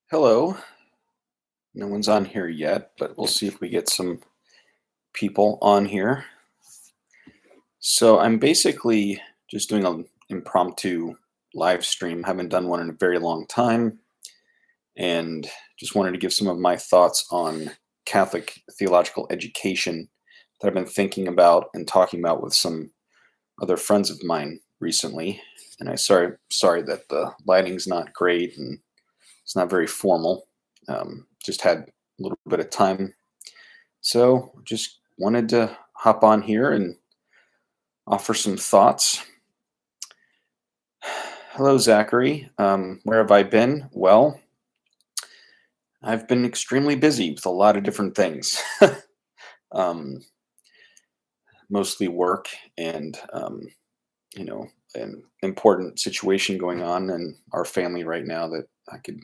Hello. No one's on here yet, but we'll see if we get some people on here. So I'm basically just doing an impromptu live stream. Haven't done one in a very long time, and just wanted to give some of my thoughts on Catholic theological education that I've been thinking about and talking about with some other friends of mine recently. And sorry that the lighting's not great and it's not very formal. Just had a little bit of time. So just wanted to hop on here and offer some thoughts. Hello, Zachary. Where have I been? Well, I've been extremely busy with a lot of different things, um, mostly work and, an important situation going on in our family right now that I could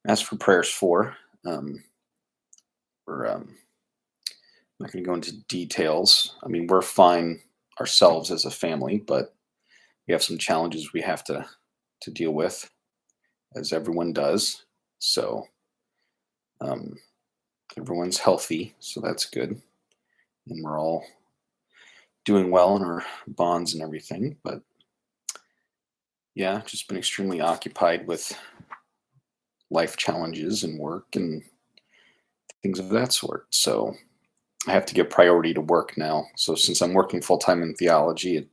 ask for prayers for. We're not going to go into details. I mean, we're fine ourselves as a family, but we have some challenges we have to deal with, as everyone does. So um, everyone's healthy, so that's good, and we're all doing well in our bonds and everything. But yeah, just been extremely occupied with life challenges and work and things of that sort. So I have to give priority to work now. So since I'm working full time in theology,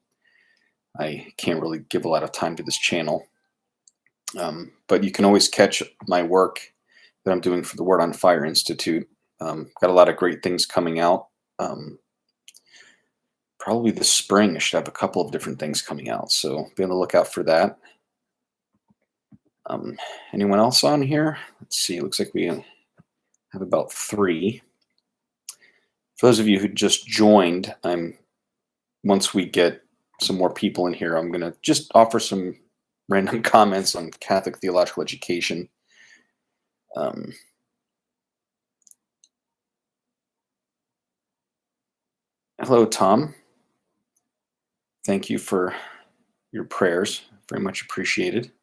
I can't really give a lot of time to this channel. But you can always catch my work that I'm doing for the Word on Fire Institute. Got a lot of great things coming out. Probably this spring, I should have a couple of different things coming out. So be on the lookout for that. Anyone else on here? Let's see. It looks like we have about 3. For those of you who just joined, once we get some more people in here, I'm going to just offer some random comments on Catholic theological education. Hello, Tom. Thank you for your prayers. Very much appreciated.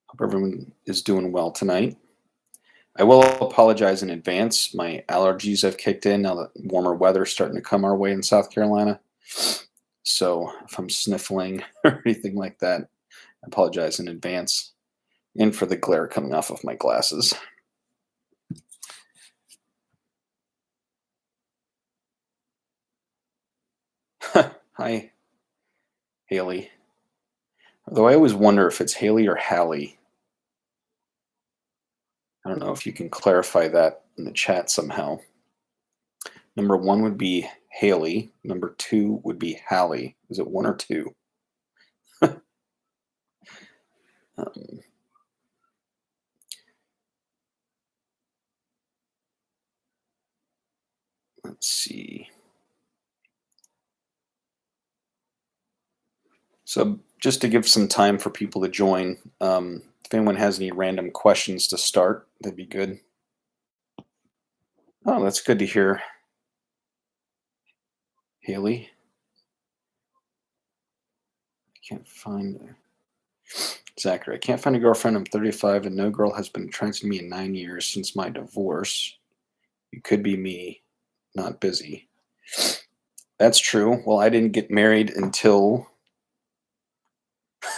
Hope everyone is doing well tonight. I will apologize in advance. My allergies have kicked in now that warmer weather is starting to come our way in South Carolina. So if I'm sniffling or anything like that, I apologize in advance. And for the glare coming off of my glasses. Hi, Haley. Although I always wonder if it's Haley or Hallie. I don't know if you can clarify that in the chat somehow. Number 1 would be Haley. Number 2 would be Hallie. Is it 1 or 2? Let's see. So just to give some time for people to join, if anyone has any random questions to start, that'd be good. Oh, that's good to hear, Haley. I can't find Zachary. I can't find a girlfriend. I'm 35 and no girl has been attracted to me in 9 years since my divorce. You could be me, not busy. That's true. Well, I didn't get married until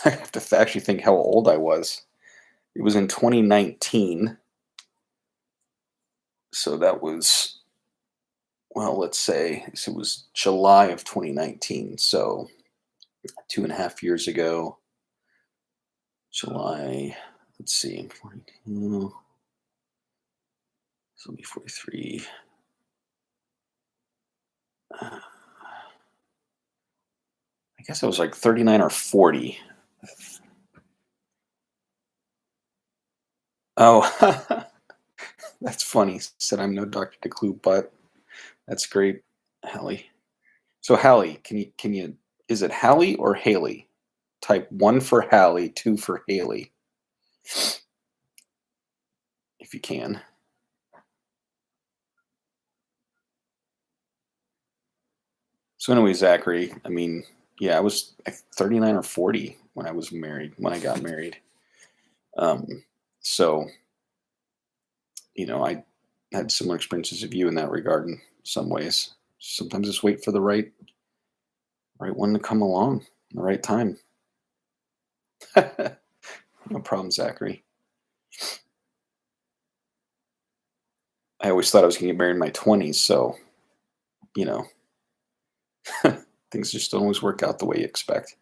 I have to actually think how old I was. It was in 2019. So that was, well, let's say it was July of 2019. So 2.5 years ago, July, let's see, 42, this will be 43. I guess I was like 39 or 40. Oh, that's funny. Said I'm no Dr. DeClue, but that's great, Hallie. So Hallie, can you is it Hallie or Haley? Type 1 for Hallie, 2 for Haley, if you can. So anyway, Zachary, I mean, yeah, I was 39 or 40 when I got married. Um, so, I had similar experiences of you in that regard in some ways. Sometimes just wait for the right one to come along, the right time. No problem, Zachary. I always thought I was going to get married in my 20s, so you know, things just don't always work out the way you expect.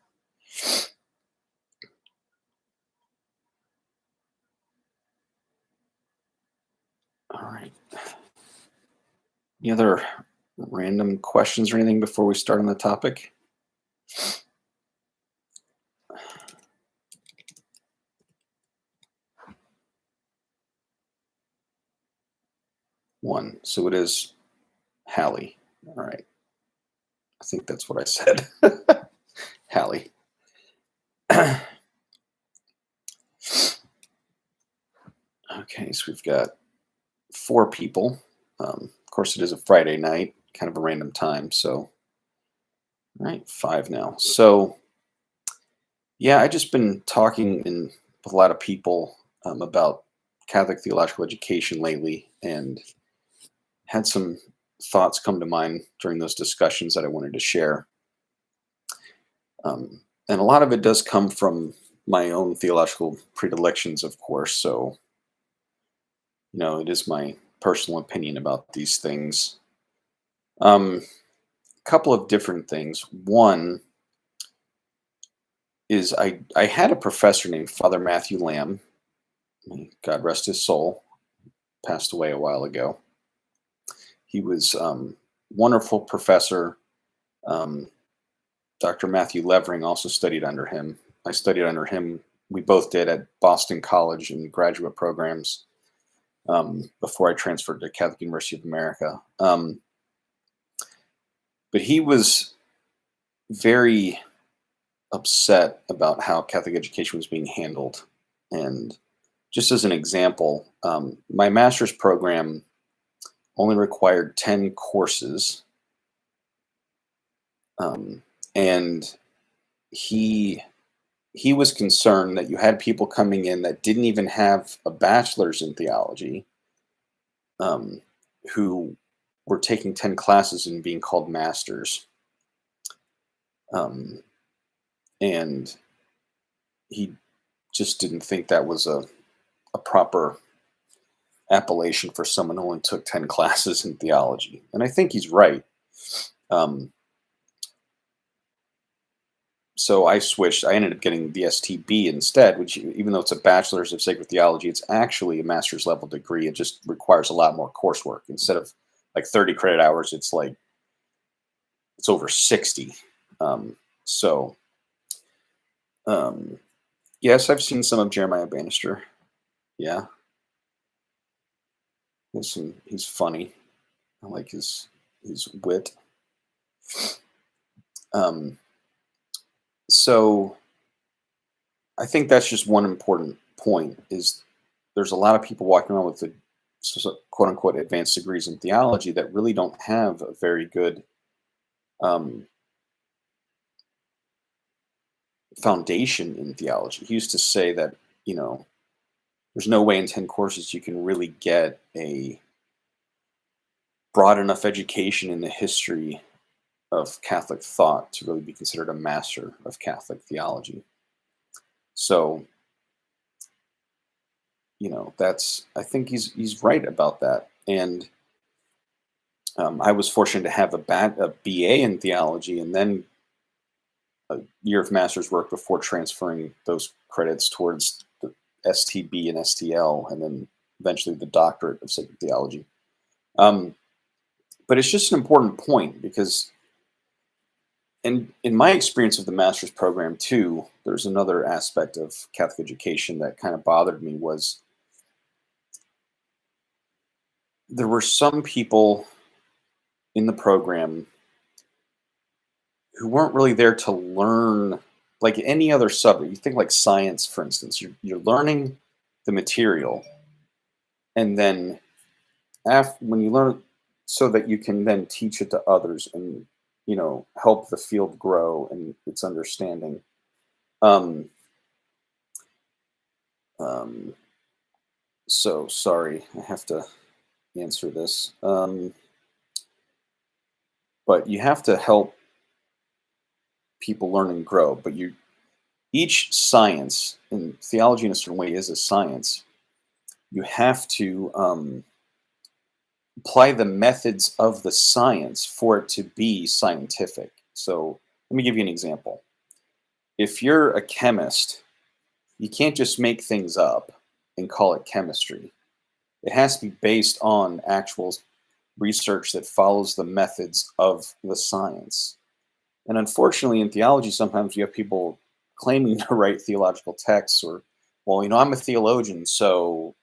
All right. Any other random questions or anything before we start on the topic? One. So it is Hallie. All right. I think that's what I said. Hallie. Okay, so we've got four people. Of course, it is a Friday night, kind of a random time. So, all right, five now. So, yeah, I just been talking with a lot of people about Catholic theological education lately, and had some thoughts come to mind during those discussions that I wanted to share. And a lot of it does come from my own theological predilections, of course. So, it is my personal opinion about these things. A couple of different things. One is I had a professor named Father Matthew Lamb. God rest his soul. Passed away a while ago. He was wonderful professor. Um, Dr. Matthew Levering also studied under him. I studied under him. We both did at Boston College in graduate programs before I transferred to Catholic University of America. But he was very upset about how Catholic education was being handled. And just as an example, my master's program only required 10 courses. And he was concerned that you had people coming in that didn't even have a bachelor's in theology, um, who were taking 10 classes and being called masters. Um, and he just didn't think that was a proper appellation for someone who only took 10 classes in theology. And I think he's right. Um, so I switched. I ended up getting the STB instead, which, even though it's a bachelor's of sacred theology, it's actually a master's level degree. It just requires a lot more coursework. Instead of like 30 credit hours, it's over 60. So, um, yes, I've seen some of Jeremiah Bannister. Yeah, he's funny. I like his wit. Um, so I think that's just one important point, is there's a lot of people walking around with the quote unquote advanced degrees in theology that really don't have a very good um, foundation in theology. He used to say that, you know, there's no way in 10 courses you can really get a broad enough education in the history of Catholic thought to really be considered a master of Catholic theology. So, I think he's right about that. And I was fortunate to have a BA in theology, and then a year of master's work before transferring those credits towards the STB and STL, and then eventually the doctorate of sacred theology. Um, but it's just an important point, because in my experience of the master's program too, there's another aspect of Catholic education that kind of bothered me. Was there were some people in the program who weren't really there to learn, like any other subject. You think like science, for instance, you're learning the material, and then when you learn, so that you can then teach it to others, and help the field grow and its understanding. Um, Um, so sorry, I have to answer this. But you have to help people learn and grow. But each science, and theology in a certain way is a science, you have to apply the methods of the science for it to be scientific. So let me give you an example. If you're a chemist, you can't just make things up and call it chemistry. It has to be based on actual research that follows the methods of the science. And unfortunately, in theology, sometimes you have people claiming to write theological texts or, well, I'm a theologian, so,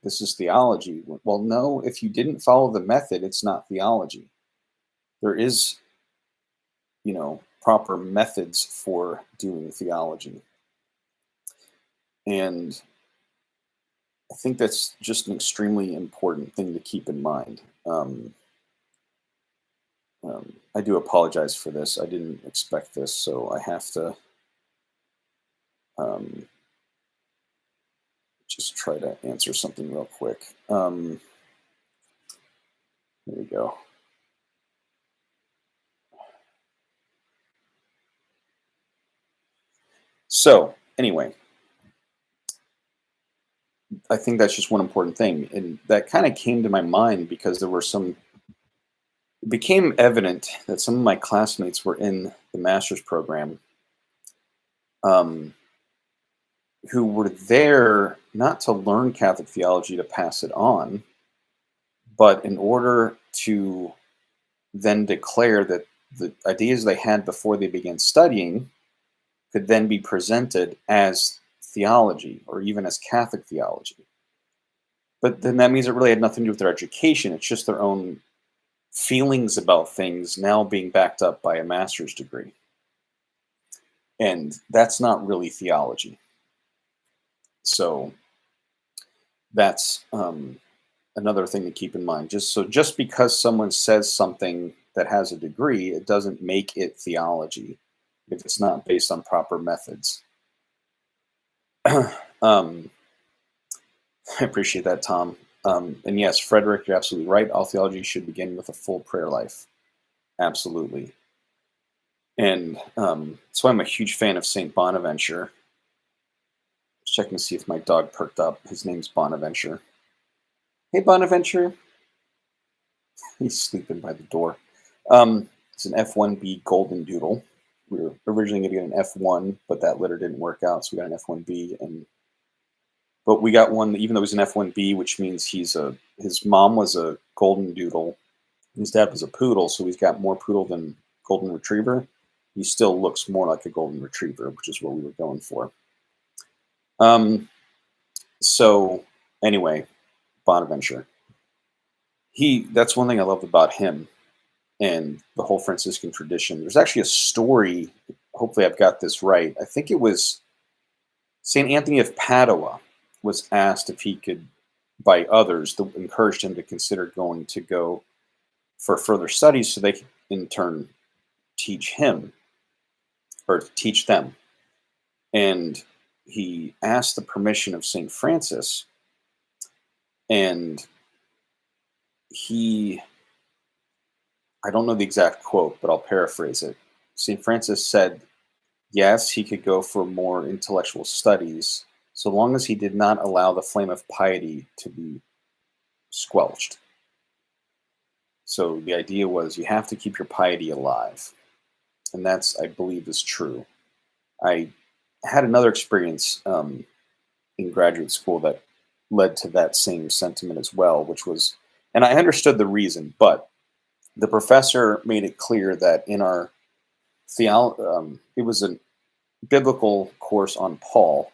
this is theology. Well, no, if you didn't follow the method, it's not theology. There is, proper methods for doing theology. And I think that's just an extremely important thing to keep in mind. I do apologize for this. I didn't expect this, so I have to um, just try to answer something real quick. There we go. So, anyway, I think that's just one important thing. And that kind of came to my mind because it became evident that some of my classmates were in the master's program um, who were there not to learn Catholic theology to pass it on, but in order to then declare that the ideas they had before they began studying could then be presented as theology or even as Catholic theology. But then that means it really had nothing to do with their education. It's just their own feelings about things now being backed up by a master's degree. And that's not really theology. So that's another thing to keep in mind. Just because someone says something that has a degree, it doesn't make it theology if it's not based on proper methods. um, I appreciate that, Tom. And yes, Frederick, you're absolutely right. All theology should begin with a full prayer life. Absolutely. And so I'm a huge fan of Saint Bonaventure. Just checking to see if my dog perked up. His name's Bonaventure. Hey, Bonaventure. He's sleeping by the door. It's an F1B Golden Doodle. We were originally going to get an F1, but that litter didn't work out, so we got an F1B. But we got one, even though he's an F1B, which means his mom was a Golden Doodle. His dad was a poodle, so he's got more poodle than Golden Retriever. He still looks more like a Golden Retriever, which is what we were going for. So anyway, Bonaventure. That's one thing I loved about him and the whole Franciscan tradition. There's actually a story, hopefully I've got this right. I think it was St. Anthony of Padua was asked if he could, by others, encouraged him to consider go for further studies so they could in turn teach him or teach them. And he asked the permission of St. Francis, and I don't know the exact quote, but I'll paraphrase it. St. Francis said, yes, he could go for more intellectual studies, so long as he did not allow the flame of piety to be squelched. So the idea was you have to keep your piety alive. And that's, I believe, is true. I had another experience in graduate school that led to that same sentiment as well, which was, and I understood the reason, but the professor made it clear that in our it was a biblical course on Paul,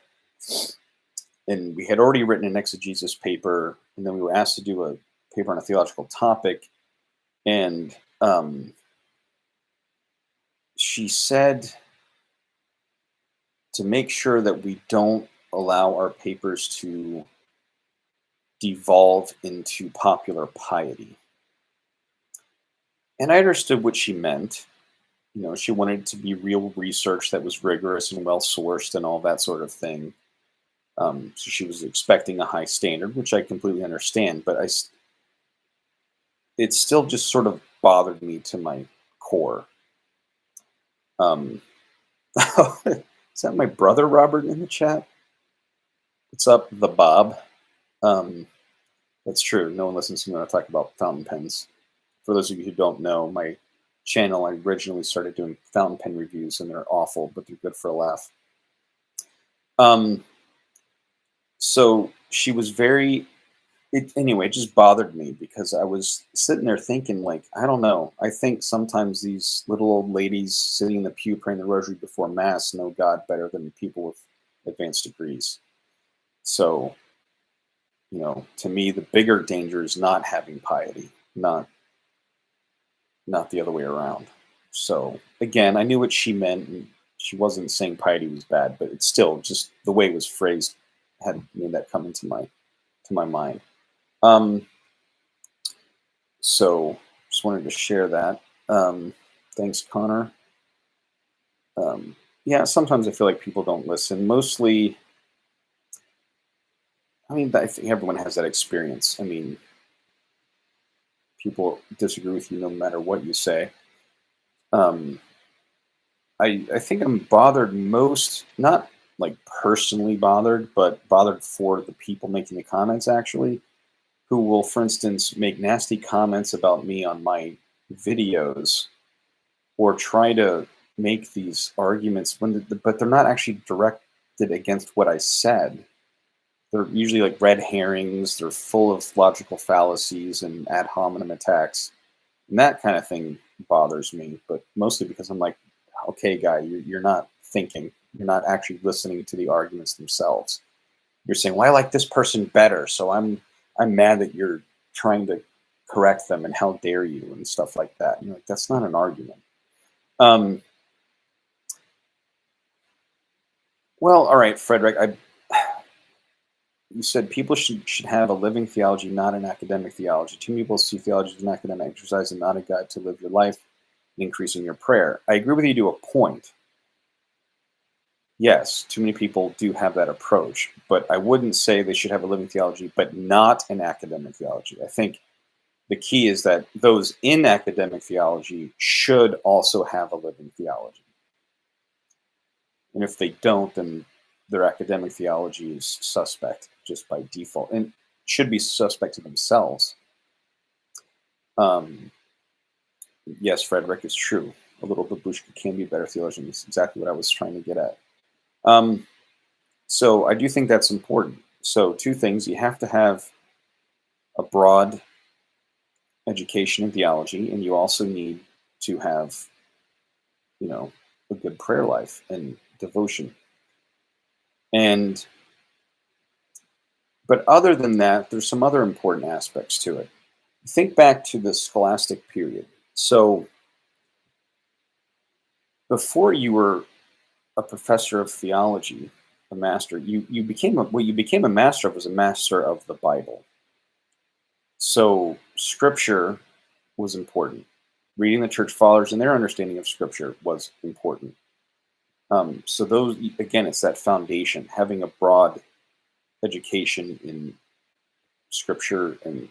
and we had already written an exegesis paper, and then we were asked to do a paper on a theological topic, and she said to make sure that we don't allow our papers to devolve into popular piety. And I understood what she meant. She wanted it to be real research that was rigorous and well sourced and all that sort of thing. So she was expecting a high standard, which I completely understand, but it still just sort of bothered me to my core. Um, is that my brother Robert in the chat? What's up, the Bob? Um, that's true. No one listens to me when I talk about fountain pens. For those of you who don't know, my channel, I originally started doing fountain pen reviews, and they're awful, but they're good for a laugh. So she was anyway, it just bothered me because I was sitting there thinking, like, I don't know. I think sometimes these little old ladies sitting in the pew praying the rosary before Mass know God better than people with advanced degrees. So, to me, the bigger danger is not having piety, not the other way around. So again, I knew what she meant, and she wasn't saying piety was bad, but it's still just the way it was phrased had made that come into my mind. So just wanted to share that. Thanks, Connor. Yeah, sometimes I feel like people don't listen. Mostly, I mean, I think everyone has that experience. I mean, people disagree with you no matter what you say. I think I'm bothered most, not like personally bothered, but bothered for the people making the comments actually, who will, for instance, make nasty comments about me on my videos or try to make these arguments but they're not actually directed against what I said. They're usually like red herrings. They're full of logical fallacies and ad hominem attacks, and that kind of thing bothers me. But mostly because I'm like, okay, guy, you're not thinking. You're not actually listening to the arguments themselves. You're saying, well, I like this person better, so I'm mad that you're trying to correct them, and how dare you, and stuff like that. And you're like, that's not an argument. Um, well, all right, Frederick. You said people should have a living theology, not an academic theology. Too many people see theology as an academic exercise and not a guide to live your life and increasing your prayer. I agree with you to a point. Yes, too many people do have that approach, but I wouldn't say they should have a living theology, but not an academic theology. I think the key is that those in academic theology should also have a living theology. And if they don't, then their academic theology is suspect just by default, and should be suspect to themselves. Yes, Frederick, is true. A little babushka can be a better theologian. That's exactly what I was trying to get at. So I do think that's important. So two things: you have to have a broad education in theology, and you also need to have, a good prayer life and devotion. And but other than that, there's some other important aspects to it. Think back to the scholastic period. So before you were a professor of theology, a master, you became what you became a master of was a master of the Bible. So scripture was important. Reading the church fathers and their understanding of scripture was important. So those, again, it's that foundation, having a broad education in scripture and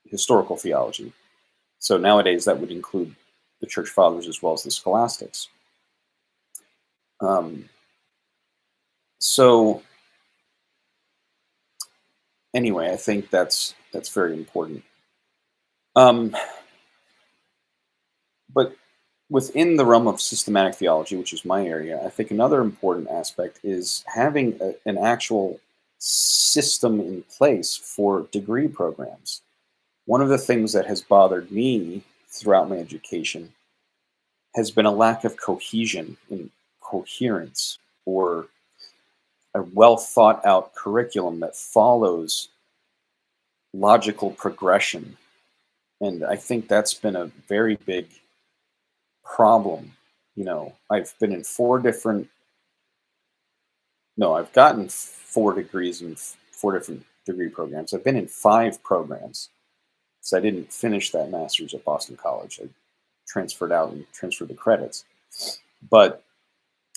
historical theology. So nowadays that would include the church fathers as well as the scholastics. So anyway, I think that's very important. But within the realm of systematic theology, which is my area, I think another important aspect is having an actual system in place for degree programs. One of the things that has bothered me throughout my education has been a lack of cohesion and coherence, or a well thought out curriculum that follows logical progression. And I think that's been a very big problem. I've been in I've gotten 4 degrees in 4 different degree programs. I've been in 5 programs. So I didn't finish that master's at Boston College. I transferred out and transferred the credits. But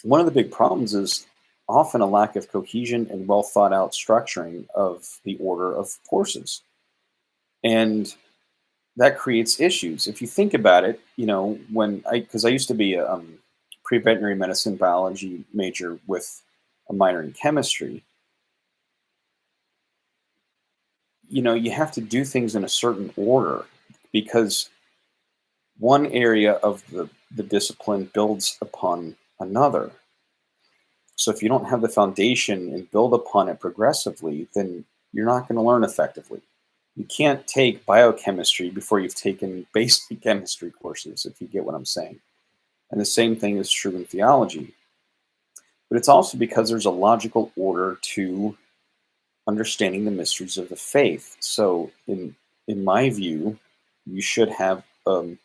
one of the big problems is often a lack of cohesion and well thought out structuring of the order of courses. And that creates issues. If you think about it, because I used to be a pre-veterinary medicine biology major with a minor in chemistry, you have to do things in a certain order because one area of the discipline builds upon another. So if you don't have the foundation and build upon it progressively, then you're not going to learn effectively. You can't take biochemistry before you've taken basic chemistry courses, if you get what I'm saying. And the same thing is true in theology. But it's also because there's a logical order to understanding the mysteries of the faith. So in my view, you should have a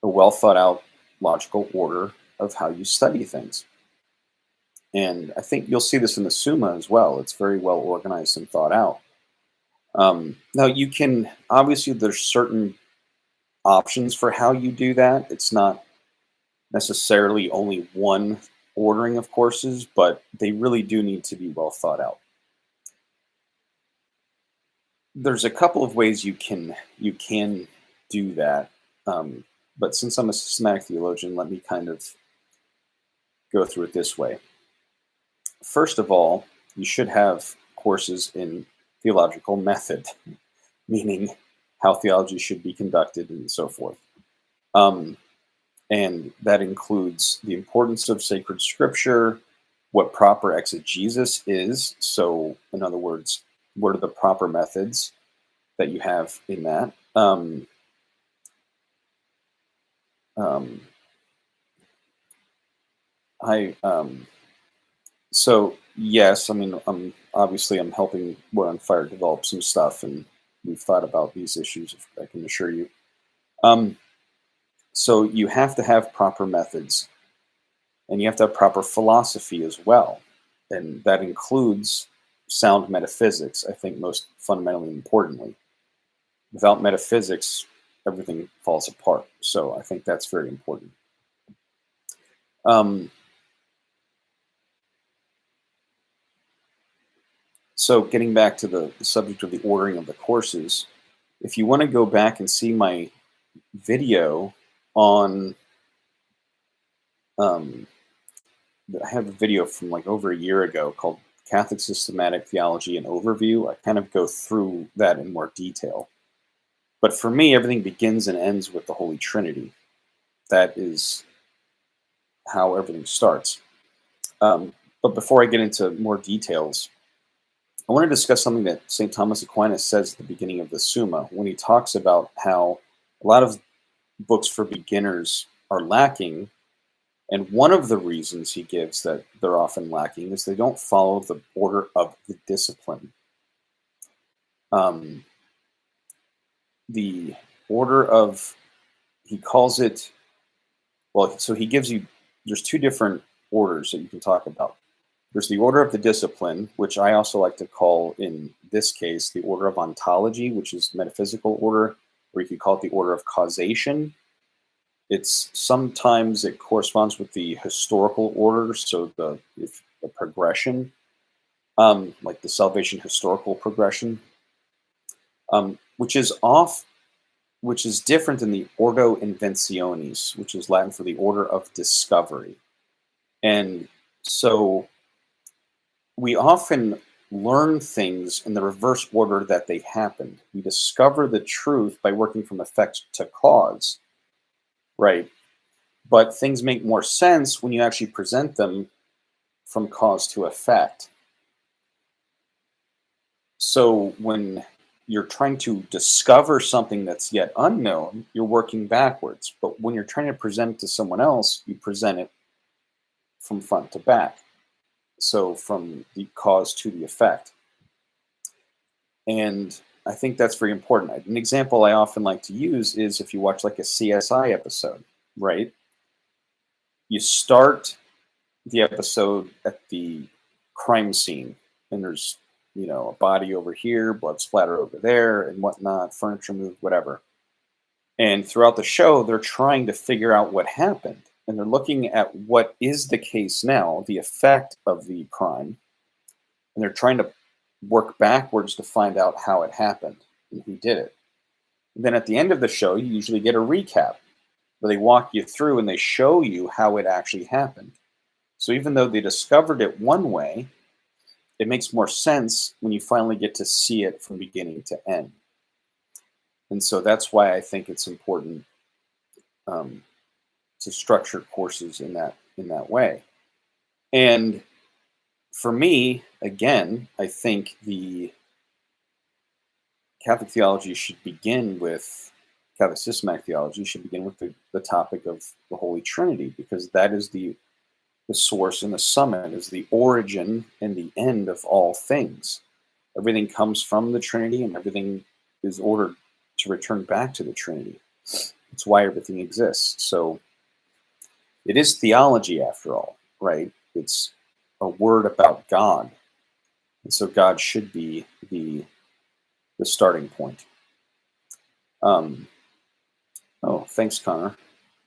well thought out logical order of how you study things. And I think you'll see this in the Summa as well. It's very well organized and thought out. Now, you can obviously, there's certain options for how you do that. It's not necessarily only one ordering of courses, but they really do need to be well thought out. There's a couple of ways you can do that. But since I'm a systematic theologian, let me kind of go through it this way. First of all, you should have courses in theological method, meaning how theology should be conducted and so forth. And that includes the importance of sacred scripture, what proper exegesis is. So, in other words, what are the proper methods that you have in that? Um, I So yes, I mean, I'm helping We're on Fire develop some stuff, and we've thought about these issues. I can assure you. Um, so you have to have proper methods, and you have to have proper philosophy as well, and that includes sound metaphysics. I think most fundamentally importantly, without metaphysics, everything falls apart. So I think that's very important. Um, So getting back to the subject of the ordering of the courses, if you want to go back and see my video on, um, I have a video from like over a year ago called Catholic Systematic Theology and Overview. I kind of go through that in more detail. But for me, everything begins and ends with the Holy Trinity. That is how everything starts. But before I get into more details, I want to discuss something that St. Thomas Aquinas says at the beginning of the Summa when he talks about how a lot of books for beginners are lacking. And one of the reasons he gives that they're often lacking is they don't follow the order of the discipline. Um, the order of, he calls it, well, so he gives you, there's two different orders that you can talk about. There's the order of the discipline, which I also like to call, in this case, the order of ontology, which is metaphysical order, or you could call it the order of causation. It's sometimes it corresponds with the historical order, so the progression, like the salvation historical progression, which is different than the Ordo Inventionis, which is Latin for the order of discovery. And so we often learn things in the reverse order that they happened. We discover the truth by working from effect to cause, right? But things make more sense when you actually present them from cause to effect. So when you're trying to discover something that's yet unknown, you're working backwards. But when you're trying to present it to someone else, you present it from front to back. So from the cause to the effect. And I think that's very important. An example I often like to use is if you watch like a CSI episode, right? You start the episode at the crime scene, and there's, a body over here, blood splatter over there, and whatnot, furniture moved, whatever. And throughout the show, they're trying to figure out what happened. and they're looking at what is the case now, the effect of the crime, and they're trying to work backwards to find out how it happened and who did it. And then at the end of the show, you usually get a recap where they walk you through and they show you how it actually happened. So even though they discovered it one way, it makes more sense when you finally get to see it from beginning to end. And so that's why I think it's important um, to structure courses in that way. And for me, again, I think the Catholic theology should begin with Catholic systematic theology should begin with the topic of the Holy Trinity, because that is the source and the summit, is the origin and the end of all things. Everything comes from the Trinity, and everything is ordered to return back to the Trinity. It's why everything exists. So it is theology after all, right? It's a word about God. And so God should be the starting point. Oh, thanks, Connor.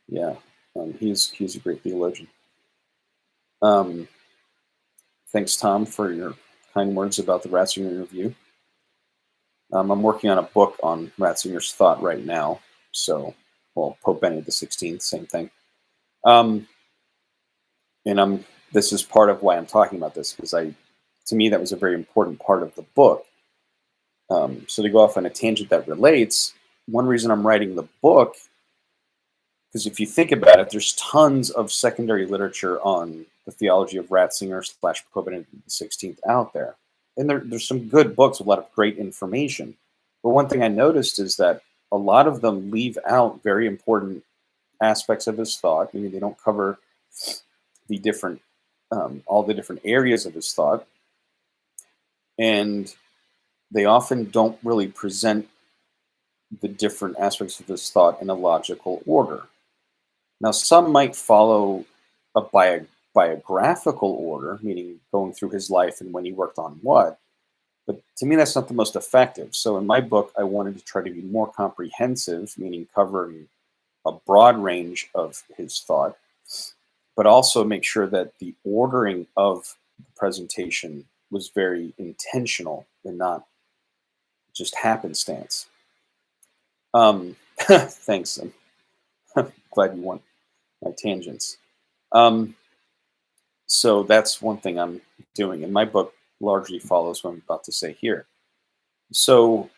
Yeah, he's a great theologian. Um, thanks, Tom, for your kind words about the Ratzinger interview. I'm working on a book on Ratzinger's thought right now. So, well, Pope Benedict XVI, same thing. And this is part of why I'm talking about this, because to me, that was a very important part of the book. So to go off on a tangent that relates, one reason I'm writing the book, because if you think about it, there's tons of secondary literature on the theology of Ratzinger / Pope Benedict XVI out there. And there's some good books, a lot of great information. But one thing I noticed is that a lot of them leave out very important aspects of his thought. I mean, they don't cover the different, all the different areas of his thought. And they often don't really present the different aspects of his thought in a logical order. Now, some might follow a biographical order, meaning going through his life and when he worked on what. But to me, that's not the most effective. So in my book, I wanted to try to be more comprehensive, meaning covering a broad range of his thought, but also make sure that the ordering of the presentation was very intentional and not just happenstance. Thanks. I'm glad you want my tangents. So that's one thing I'm doing. And my book largely follows what I'm about to say here. So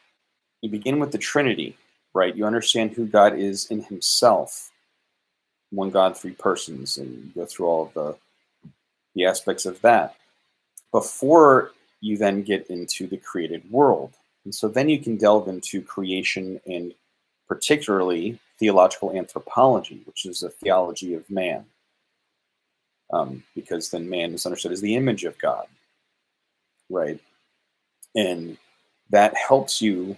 you begin with the Trinity, right? You understand who God is in himself. One God, three persons, and you go through all of the aspects of that before you then get into the created world. And so then you can delve into creation and particularly theological anthropology, which is a theology of man, because then man is understood as the image of God, right? And that helps you,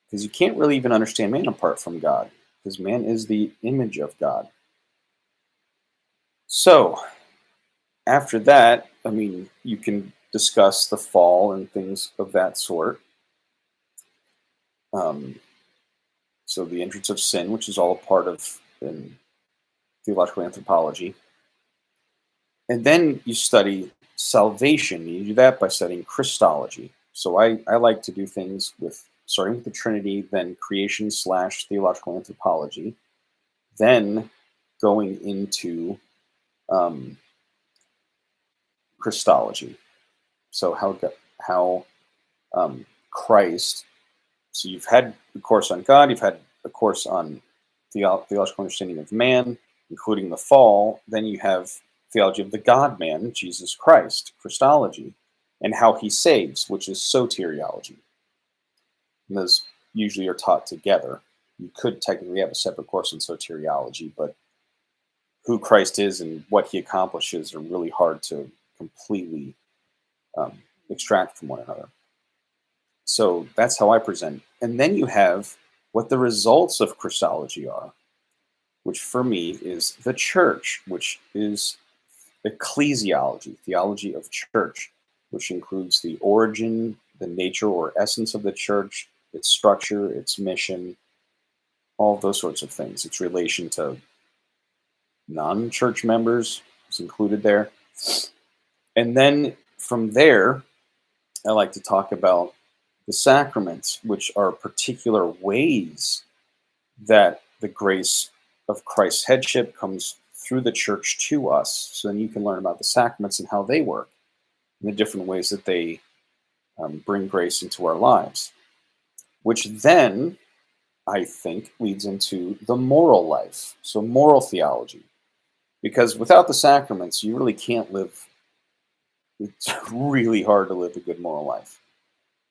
because you can't really even understand man apart from God, because man is the image of God. So after that, I mean, you can discuss the fall and things of that sort. So the entrance of sin, which is all a part of theological anthropology. And then you study salvation. You do that by studying Christology. So I like to do things with starting with the Trinity, then creation / theological anthropology, then going into Christology. So how Christ. So you've had a course on God, you've had a course on theological understanding of man, including the fall. Then you have theology of the God-man, Jesus Christ, Christology, and how he saves, which is soteriology. And those usually are taught together. You could technically have a separate course on soteriology, but who Christ is and what he accomplishes are really hard to completely extract from one another. So that's how I present. And then you have what the results of Christology are, which for me is the church, which is ecclesiology, theology of church, which includes the origin, the nature or essence of the church, its structure, its mission, all those sorts of things, its relation to non-church members is included there. And then from there, I like to talk about the sacraments, which are particular ways that the grace of Christ's headship comes through the church to us. So then you can learn about the sacraments and how they work, and the different ways that they bring grace into our lives, which then I think leads into the moral life. So moral theology, because without the sacraments, you really can't live. It's really hard to live a good moral life.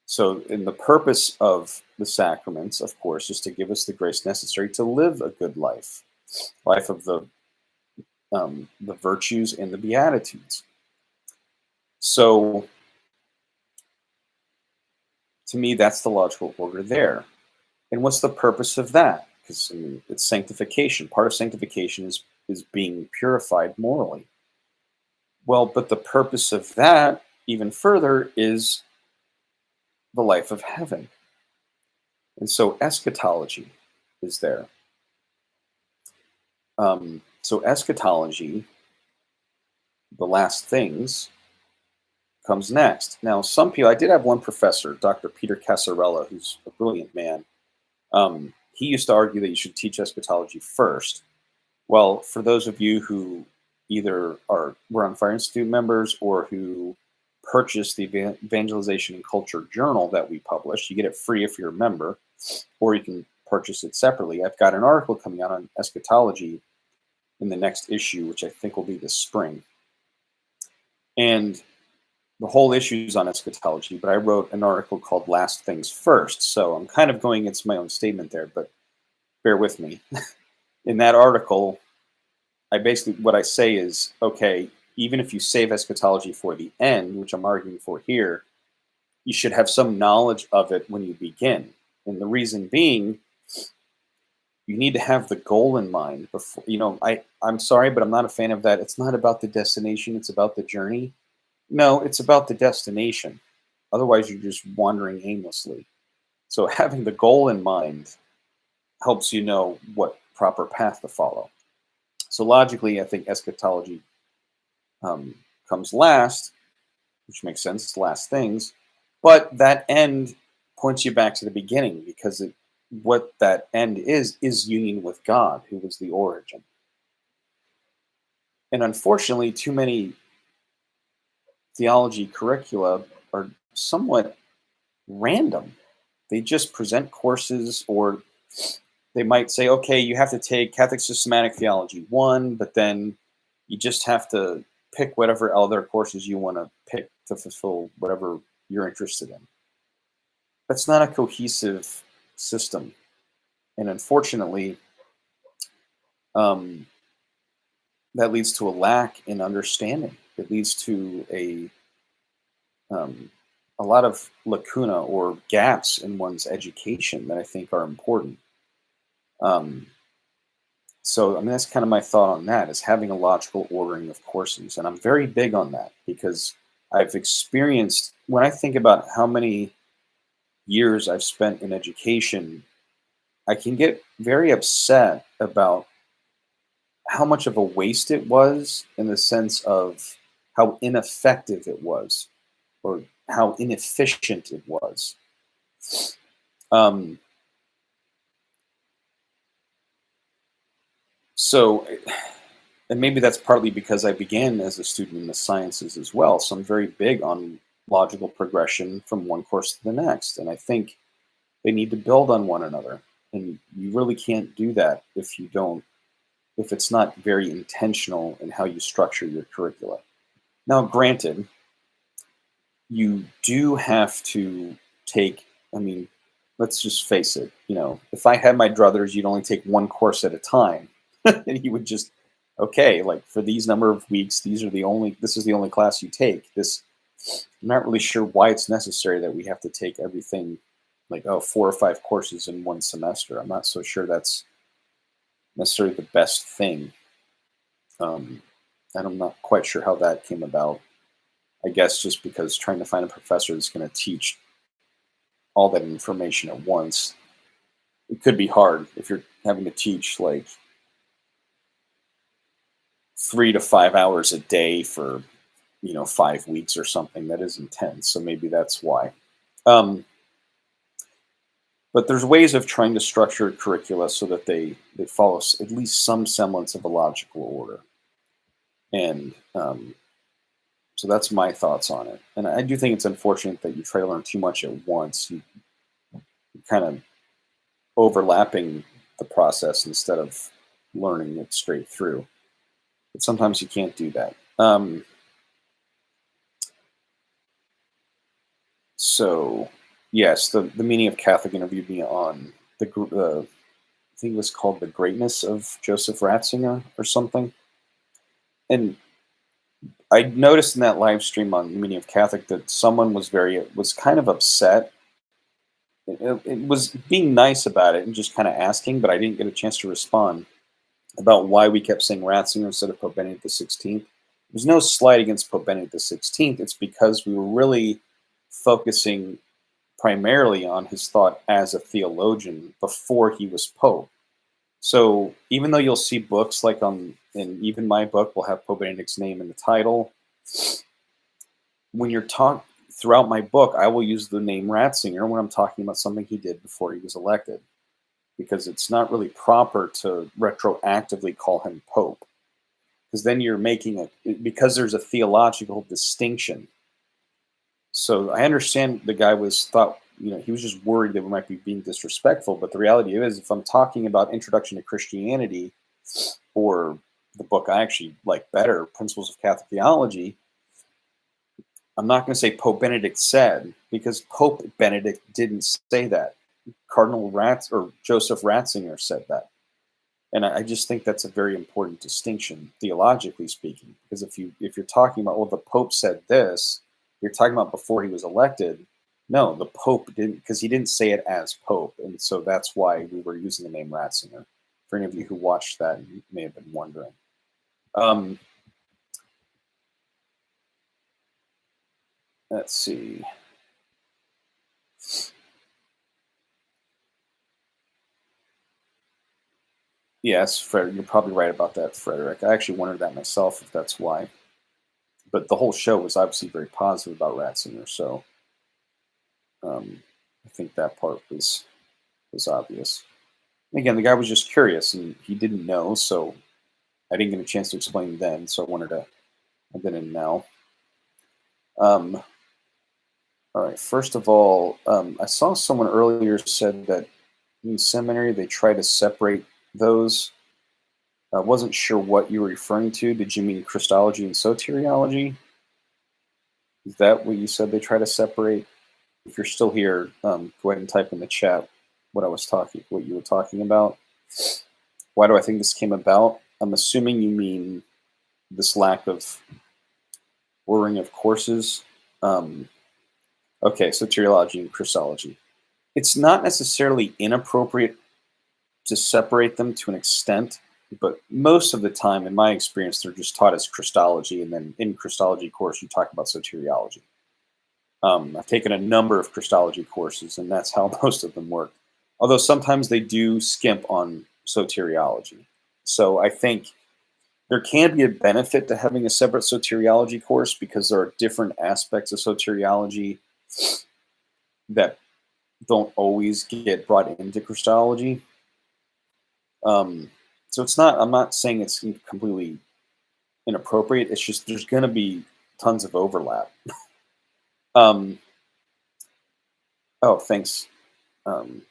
So, in the purpose of the sacraments, of course, is to give us the grace necessary to live a good life of the virtues and the beatitudes. So, to me, that's the logical order there. And what's the purpose of that? Because I mean, it's sanctification. Part of sanctification is being purified morally. Well, but the purpose of that, even further, is the life of heaven. And so eschatology is there. So eschatology, the last things, comes next. Now, some people, I did have one professor, Dr. Peter Casarella, who's a brilliant man. He used to argue that you should teach eschatology first. Well, for those of you who either were on Fire Institute members or who purchased the Evangelization and Culture Journal that we published, you get it free if you're a member, or you can purchase it separately. I've got an article coming out on eschatology in the next issue, which I think will be this spring. And the whole issue is on eschatology, but I wrote an article called Last Things First. So I'm kind of going into my own statement there, but bear with me. In that article, what I say is, okay, even if you save eschatology for the end, which I'm arguing for here, you should have some knowledge of it when you begin. And the reason being, you need to have the goal in mind before, I'm sorry, but I'm not a fan of that. It's not about the destination, it's about the journey. No, it's about the destination. Otherwise, you're just wandering aimlessly. So having the goal in mind helps you know what proper path to follow. So logically, I think eschatology comes last, which makes sense. It's last things. But that end points you back to the beginning, because what that end is union with God, who was the origin. And unfortunately, too many theology curricula are somewhat random. They just present courses, or they might say, okay, you have to take Catholic Systematic Theology 1, but then you just have to pick whatever other courses you want to pick to fulfill whatever you're interested in. That's not a cohesive system. And unfortunately, that leads to a lack in understanding. It leads to a lot of lacuna or gaps in one's education that I think are important. So, I mean, that's kind of my thought on that, is having a logical ordering of courses. And I'm very big on that, because I've experienced, when I think about how many years I've spent in education, I can get very upset about how much of a waste it was, in the sense of how ineffective it was, or how inefficient it was. Um, so, and maybe that's partly because I began as a student in the sciences as well. So I'm very big on logical progression from one course to the next. And I think they need to build on one another. And you really can't do that if it's not very intentional in how you structure your curricula. Now, granted, you do have to take, I mean, let's just face it, if I had my druthers, you'd only take one course at a time. And you would just, okay, like for these number of weeks, this is the only class you take. I'm not really sure why it's necessary that we have to take everything, like, 4 or 5 courses in one semester. I'm not so sure that's necessarily the best thing. And I'm not quite sure how that came about. I guess just because trying to find a professor that's going to teach all that information at once, it could be hard if you're having to teach, like, 3 to 5 hours a day for 5 weeks or something. That is intense. So maybe that's why. Um, but there's ways of trying to structure curricula so that they follow at least some semblance of a logical order. And so that's my thoughts on it. And I do think it's unfortunate that you try to learn too much at once. You kind of overlapping the process instead of learning it straight through. But sometimes you can't do that. So, yes, the meaning of Catholic interviewed me on I think it was called The Greatness of Joseph Ratzinger or something. And I noticed in that live stream on the meaning of Catholic that someone was kind of upset. It was being nice about it and just kind of asking, but I didn't get a chance to respond about why we kept saying Ratzinger instead of Pope Benedict XVI. There's no slight against Pope Benedict XVI. It's because we were really focusing primarily on his thought as a theologian before he was Pope. So even though you'll see books like and even my book will have Pope Benedict's name in the title, when you're talking throughout my book, I will use the name Ratzinger when I'm talking about something he did before he was elected, because it's not really proper to retroactively call him Pope, because then you're because there's a theological distinction. So I understand the guy he was just worried that we might be being disrespectful, but the reality is, if I'm talking about Introduction to Christianity or the book I actually like better, Principles of Catholic Theology, I'm not going to say Pope Benedict said, because Pope Benedict didn't say that. Cardinal Joseph Ratzinger said that. And I just think that's a very important distinction, theologically speaking, because if you're talking about, well, the Pope said this, you're talking about before he was elected. No, the Pope didn't, because he didn't say it as Pope, and so that's why we were using the name Ratzinger. For any of you who watched that, you may have been wondering. Let's see. Yes, Frederick, you're probably right about that, Frederick. I actually wondered that myself, if that's why. But the whole show was obviously very positive about Ratzinger, so I think that part was obvious. And again, the guy was just curious, and he didn't know, so I didn't get a chance to explain then, so I wanted to I've been in now. All right, first of all, I saw someone earlier said that in seminary they try to separate those. I wasn't sure what you were referring to. Did you mean Christology and soteriology? Is that what you said they try to separate? If you're still here, go ahead and type in the chat what you were talking about. Why do I think this came about? I'm assuming you mean this lack of ordering of courses. Okay, soteriology and Christology. It's not necessarily inappropriate to separate them to an extent, but most of the time, in my experience, they're just taught as Christology, and then in Christology course, you talk about soteriology. I've taken a number of Christology courses, and that's how most of them work. Although sometimes they do skimp on soteriology. So I think there can be a benefit to having a separate soteriology course, because there are different aspects of soteriology that don't always get brought into Christology. So I'm not saying it's completely inappropriate. It's just there's going to be tons of overlap. Oh, thanks, um,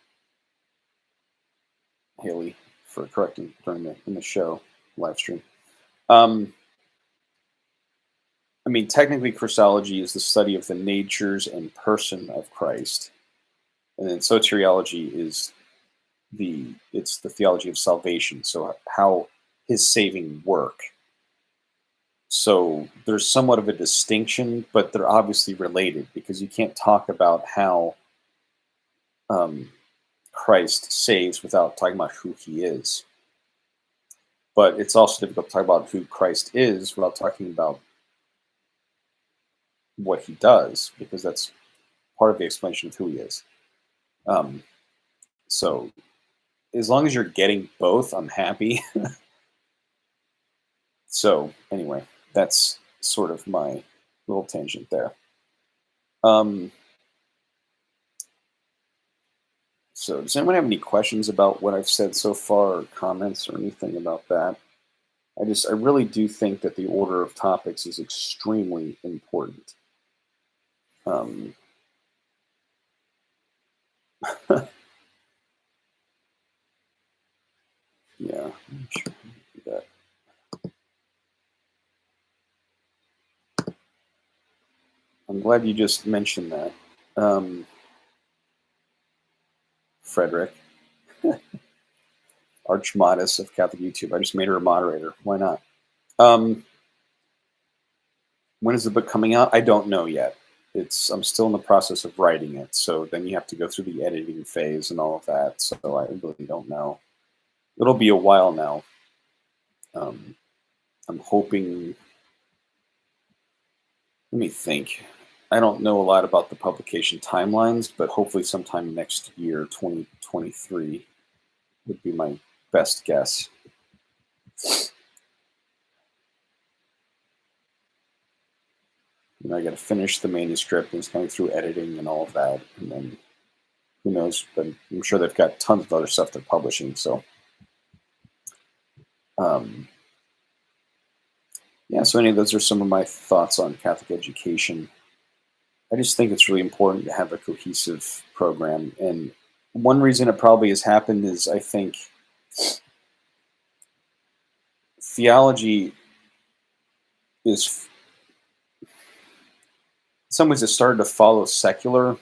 Haley, for correcting in the show live stream. I mean, technically, Christology is the study of the natures and person of Christ, and then soteriology is it's the theology of salvation. So how his saving work. So there's somewhat of a distinction, but they're obviously related, because you can't talk about how Christ saves without talking about who he is. But it's also difficult to talk about who Christ is without talking about what he does, because that's part of the explanation of who he is. So as long as you're getting both, I'm happy. So anyway, that's sort of my little tangent there. Um, so does anyone have any questions about what I've said so far, or comments or anything about that? I really do think that the order of topics is extremely important. Um, yeah, sure, do that. I'm glad you just mentioned that, Frederick, Archmodus of Catholic YouTube. I just made her a moderator. Why not? Um, when is the book coming out? I don't know yet. I'm still in the process of writing it, so then you have to go through the editing phase and all of that. So I really don't know. It'll be a while now. Um, I'm hoping. Let me think. I don't know a lot about the publication timelines, but hopefully sometime next year, 2023, would be my best guess. I got to finish the manuscript and it's going through editing and all of that, and then who knows? But I'm sure they've got tons of other stuff they're publishing. So, um, yeah. So, any of those are some of my thoughts on Catholic education. I just think it's really important to have a cohesive program, and one reason it probably has happened is I think theology is, in some ways, it started to follow secular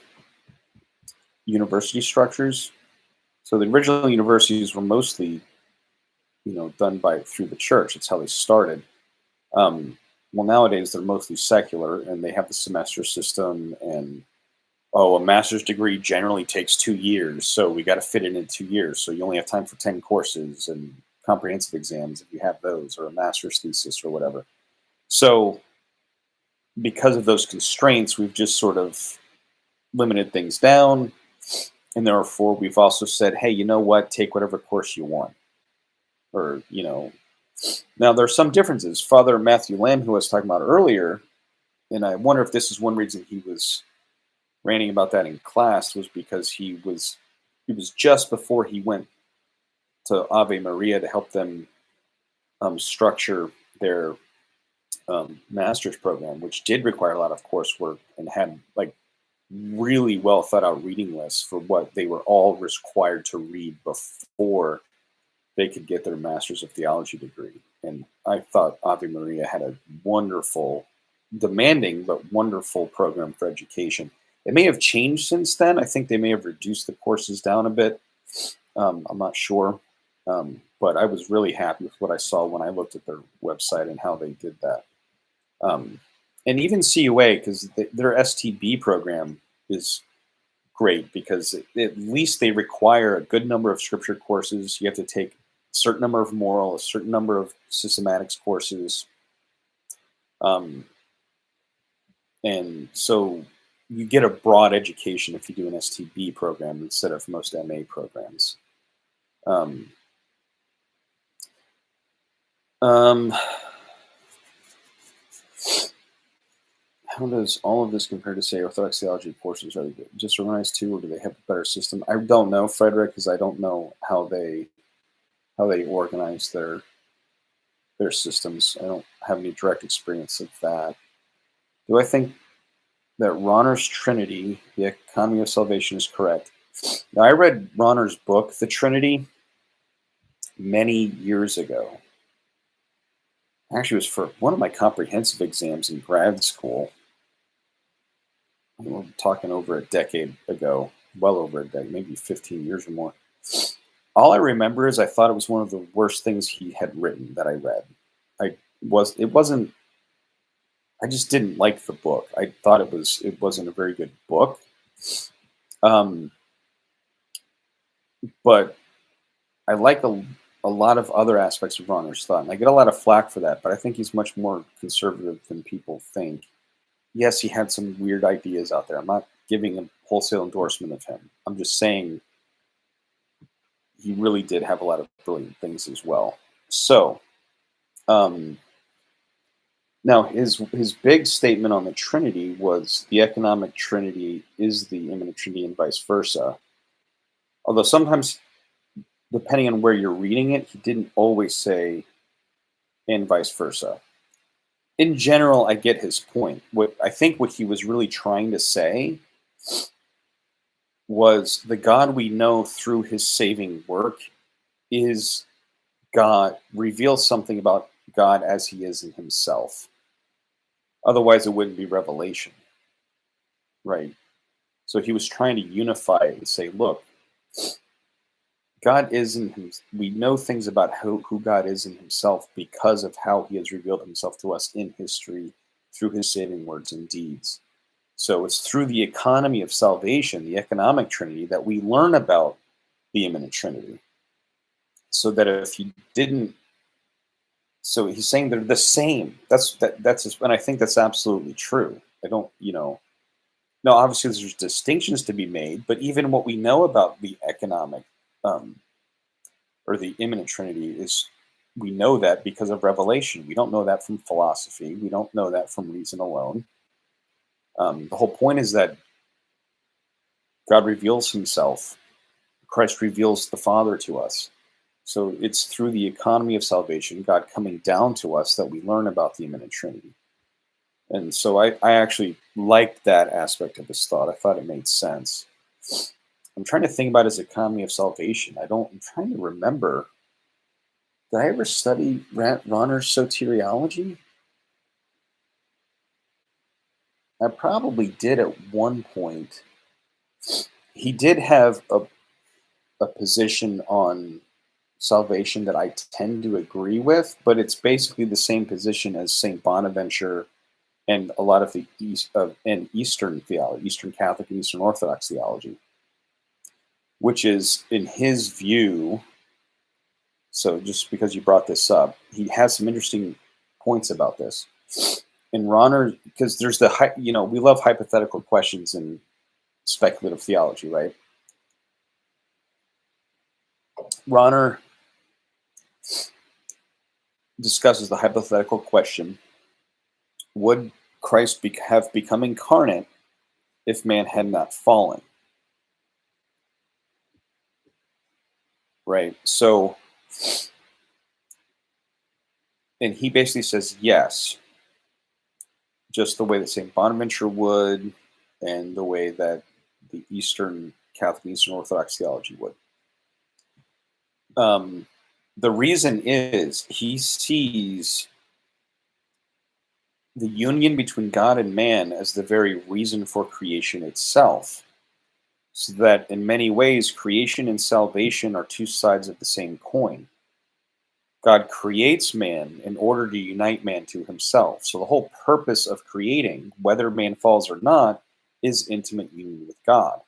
university structures. So the original universities were mostly, done by through the church. It's how they started. Well, nowadays they're mostly secular, and they have the semester system. And a master's degree generally takes 2 years, so we got to fit it in 2 years. So you only have time for 10 courses and comprehensive exams if you have those, or a master's thesis or whatever. So because of those constraints, we've just sort of limited things down. And therefore, we've also said, hey, you know what? Take whatever course you want. Or, now there are some differences. Father Matthew Lamb, who I was talking about earlier, and I wonder if this is one reason he was ranting about that in class, was because he was just before he went to Ave Maria to help them structure their master's program, which did require a lot of coursework and had like really well thought out reading lists for what they were all required to read before they could get their master's of theology degree. And I thought Ave Maria had a wonderful, demanding but wonderful program for education. It may have changed since then. I think they may have reduced the courses down a bit. I'm not sure. But I was really happy with what I saw when I looked at their website and how they did that. Um, and even CUA, because their STB program is great, because at least they require a good number of scripture courses. You have to take a certain number of moral, a certain number of systematics courses. And so you get a broad education if you do an STB program instead of most MA programs. Um, um, how does all of this compare to, say, Orthodox theology courses? Are they just organized too, or do they have a better system? I don't know, Frederick, because I don't know how they organize their systems. I don't have any direct experience of that. Do I think that Ronner's Trinity, the economy of salvation, is correct? Now, I read Ronner's book, The Trinity, many years ago. Actually, it was for one of my comprehensive exams in grad school. We're talking over a decade ago, well over a decade, maybe 15 years or more. All I remember is I thought it was one of the worst things he had written that I read. It wasn't. I just didn't like the book. I thought it wasn't a very good book. Um, but I like a lot of other aspects of Ronner's thought, and I get a lot of flack for that. But I think he's much more conservative than people think. Yes, he had some weird ideas out there. I'm not giving a wholesale endorsement of him. I'm just saying he really did have a lot of brilliant things as well. So, um, Now, his big statement on the Trinity was the economic Trinity is the immanent Trinity and vice versa. Although sometimes, depending on where you're reading it, he didn't always say and vice versa. In general, I get his point. What I think what he was really trying to say was the God we know through his saving work is God, reveals something about God as he is in himself. Otherwise, it wouldn't be revelation, right? So he was trying to unify it and say, look, God is in him. We know things about who God is in himself because of how he has revealed himself to us in history through his saving words and deeds. So it's through the economy of salvation, the economic Trinity, that we learn about the immanent Trinity. So that if you didn't, so he's saying they're the same. And I think that's absolutely true. I don't, now obviously there's distinctions to be made, but even what we know about the economic um, or the immanent Trinity is we know that because of revelation. We don't know that from philosophy. We don't know that from reason alone. The whole point is that God reveals himself. Christ reveals the Father to us. So it's through the economy of salvation, God coming down to us, that we learn about the immanent Trinity. And so I actually liked that aspect of his thought. I thought it made sense. I'm trying to think about his economy of salvation. I'm trying to remember. Did I ever study Ronner's soteriology? I probably did at one point. He did have a position on salvation that I tend to agree with, but it's basically the same position as Saint Bonaventure and a lot of the Eastern theology, Eastern Catholic and Eastern Orthodox theology, which is in his view. So just because you brought this up, he has some interesting points about this. And Ronner, because there's we love hypothetical questions in speculative theology, right? Ronner discusses the hypothetical question: would Christ have become incarnate if man had not fallen? Right. So, and he basically says yes, just the way that Saint Bonaventure would, and the way that the Eastern Catholic, Eastern Orthodox theology would. Um, the reason is he sees the union between God and man as the very reason for creation itself. So that in many ways, creation and salvation are two sides of the same coin. God creates man in order to unite man to himself. So the whole purpose of creating, whether man falls or not, is intimate union with God.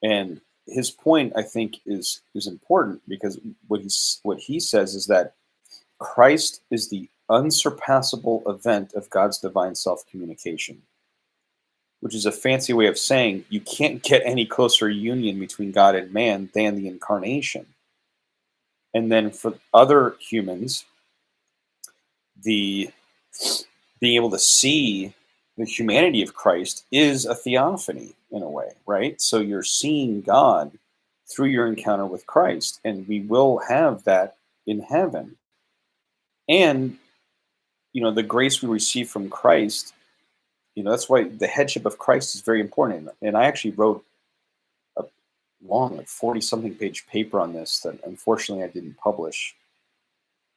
And his point, I think, is important because what he says is that Christ is the unsurpassable event of God's divine self-communication, which is a fancy way of saying you can't get any closer union between God and man than the incarnation. And then for other humans, the being able to see the humanity of Christ is a theophany in a way, right? So you're seeing God through your encounter with Christ, and we will have that in heaven. And the grace we receive from Christ, that's why the headship of Christ is very important. And I actually wrote a long, like 40 something page paper on this that unfortunately I didn't publish,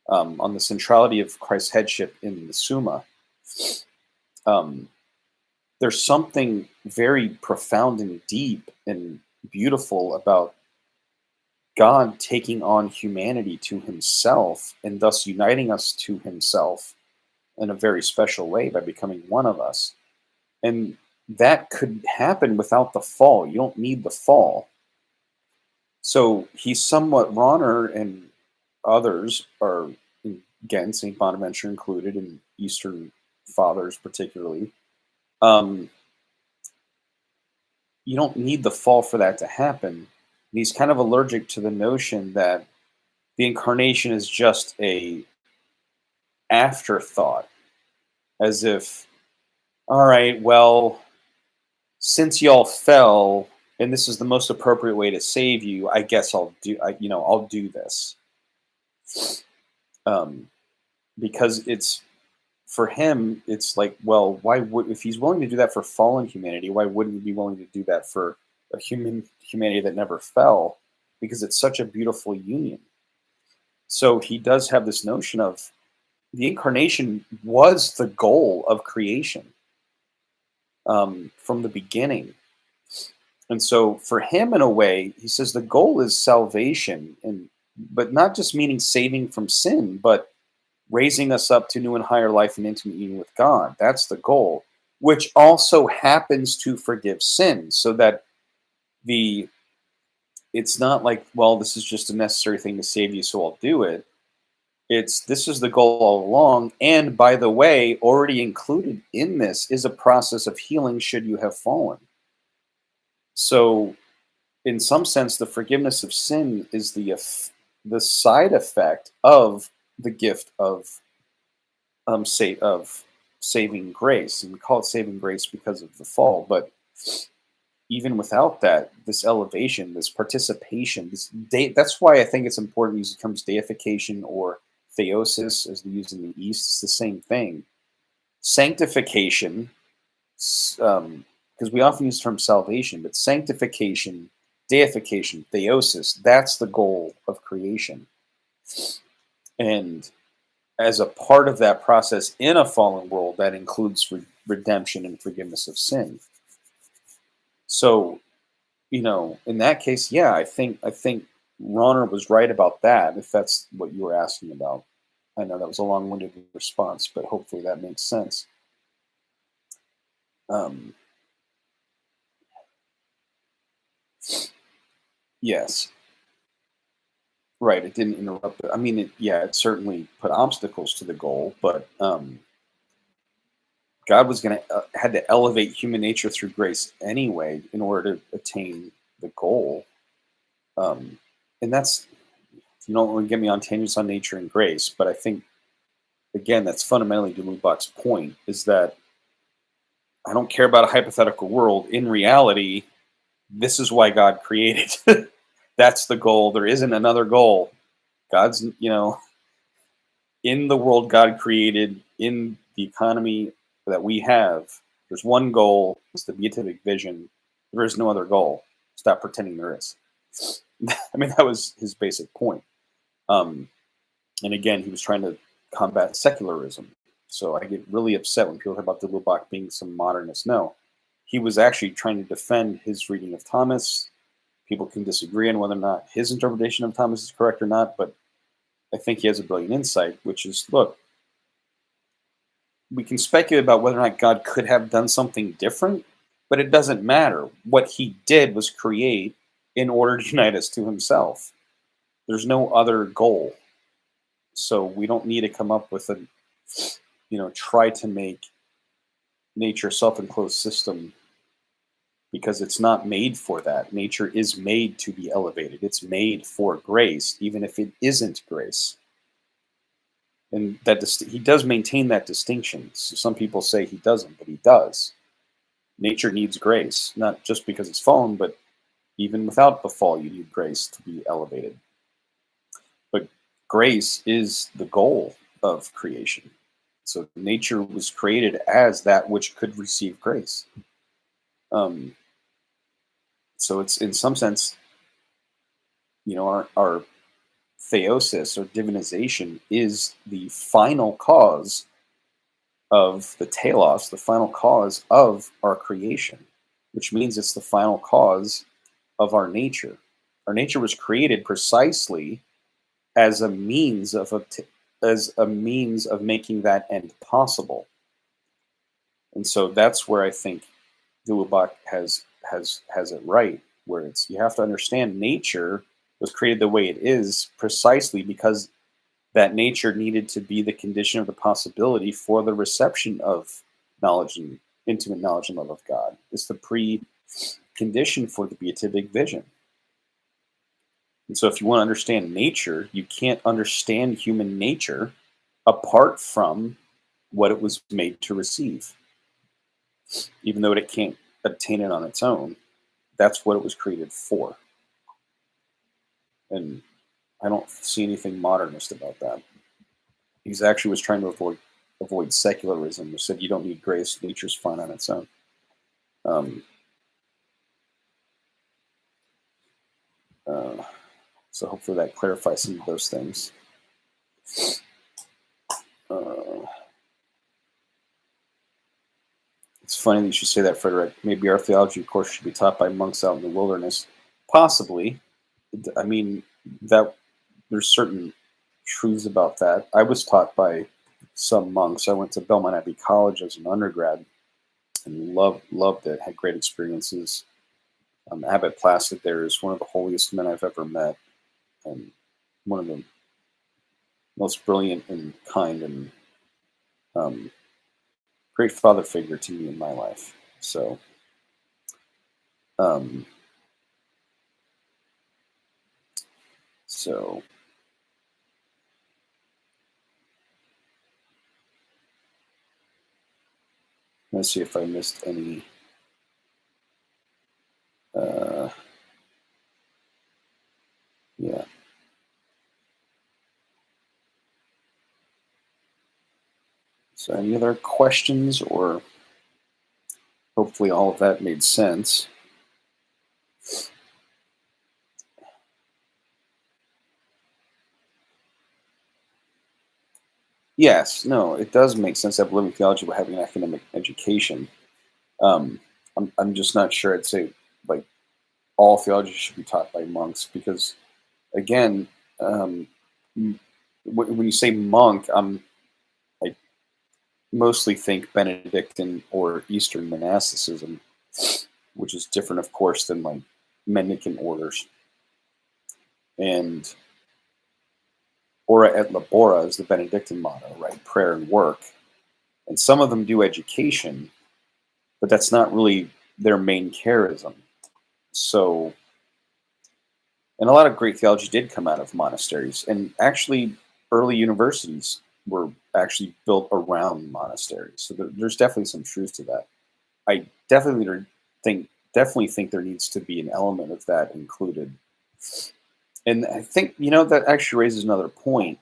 on the centrality of Christ's headship in the Summa. There's something very profound and deep and beautiful about God taking on humanity to himself and thus uniting us to himself in a very special way by becoming one of us. And that could happen without the fall. You don't need the fall. So he's somewhat Ronner and others are, again, St. Bonaventure included, and Eastern fathers particularly. You don't need the fall for that to happen. And he's kind of allergic to the notion that the incarnation is just a afterthought. as if, all right, well, since y'all fell and this is the most appropriate way to save you, I guess I'll do this. Um, because it's for him, it's like, well, why would if he's willing to do that for fallen humanity, why wouldn't he be willing to do that for a humanity that never fell? Because it's such a beautiful union. So he does have this notion of the incarnation was the goal of creation from the beginning. And so for him, in a way, he says the goal is salvation, and but not just meaning saving from sin, but raising us up to new and higher life and intimate union with God. That's the goal, which also happens to forgive sin, so that the it's not like, well, this is just a necessary thing to save you, so I'll do it. It's this is the goal all along, and by the way, already included in this is a process of healing should you have fallen. So in some sense, the forgiveness of sin is the side effect of the gift of saving grace, and we call it saving grace because of the fall. But even without that, this elevation, this participation, that's why I think it's important to use the terms deification or theosis, as they use in the East. It's the same thing. Sanctification, because we often use the term salvation, but sanctification, deification, theosis, that's the goal of creation. And as a part of that process in a fallen world, that includes redemption and forgiveness of sin. So, in that case, yeah, I think Ronner was right about that, if that's what you were asking about. I know that was a long-winded response, but hopefully that makes sense. Um, yes. Right, it didn't interrupt it. I mean, it certainly put obstacles to the goal, but God was going to had to elevate human nature through grace anyway in order to attain the goal. Um, and that's you don't want to get me on tangents on nature and grace, but I think again that's fundamentally to Lubach's point is that I don't care about a hypothetical world. In reality, this is why God created. That's the goal. There isn't another goal. God's in the world God created, in the economy that we have, there's one goal, it's the beatific vision. There is no other goal. Stop pretending there is. I mean, that was his basic point. And again, he was trying to combat secularism. So I get really upset when people talk about de Lubac being some modernist. No, he was actually trying to defend his reading of Thomas. People can disagree on whether or not his interpretation of Thomas is correct or not, but I think he has a brilliant insight, which is, look, we can speculate about whether or not God could have done something different, but it doesn't matter. What he did was create in order to unite us to himself. There's no other goal. So we don't need to come up with try to make nature a self-enclosed system, because it's not made for that. Nature is made to be elevated. It's made for grace, even if it isn't grace. And that he does maintain that distinction. So some people say he doesn't, but he does. Nature needs grace, not just because it's fallen, but even without the fall, you need grace to be elevated. But grace is the goal of creation. So nature was created as that which could receive grace. So it's in some sense, our theosis or divinization is the final cause of the telos, the final cause of our creation, which means it's the final cause of our nature. Our nature was created precisely as a means of making that end possible. And so that's where I think de Lubac has it right, where it's you have to understand nature was created the way it is precisely because that nature needed to be the condition of the possibility for the reception of knowledge and intimate knowledge and love of God. It's the precondition for the beatific vision. And so if you want to understand nature, you can't understand human nature apart from what it was made to receive, even though it can't obtain it on its own. That's what it was created for. And I don't see anything modernist about that. He actually was trying to avoid secularism, who said you don't need grace, nature's fine on its own. Um, uh, so hopefully that clarifies some of those things. Uh, it's funny that you should say that, Frederick. Maybe our theology course should be taught by monks out in the wilderness. Possibly. I mean, that there's certain truths about that. I was taught by some monks. I went to Belmont Abbey College as an undergrad and loved it. Had great experiences. Abbot Placid there is one of the holiest men I've ever met, and one of the most brilliant and kind and great father figure to me in my life. So, um, so let's see if I missed any. Yeah. So, any other questions, or hopefully all of that made sense? Yes, no, it does make sense to have living theology by having an academic education. Um, I'm just not sure I'd say like all theology should be taught by monks because, again, um, when you say monk, I mostly think Benedictine or Eastern monasticism, which is different, of course, than like mendicant orders. And ora et labora is the Benedictine motto, right? Prayer and work. And some of them do education, but that's not really their main charism. So, and a lot of great theology did come out of monasteries, and actually, early universities were actually built around monasteries. So there's definitely some truth to that. I definitely think there needs to be an element of that included. And I think that actually raises another point.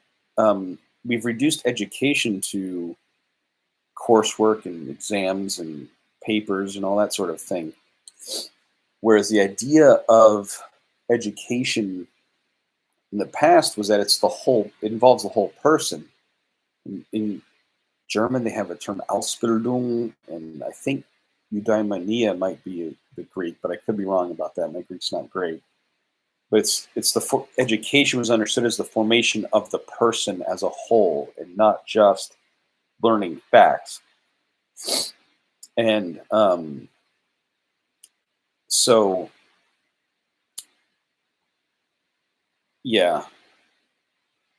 We've reduced education to coursework and exams and papers and all that sort of thing. Whereas the idea of education in the past was that it involves the whole person. In German, they have a term Ausbildung, and I think eudaimonia might be the Greek, but I could be wrong about that. My Greek's not great. But education was understood as the formation of the person as a whole, and not just learning facts. And so, yeah,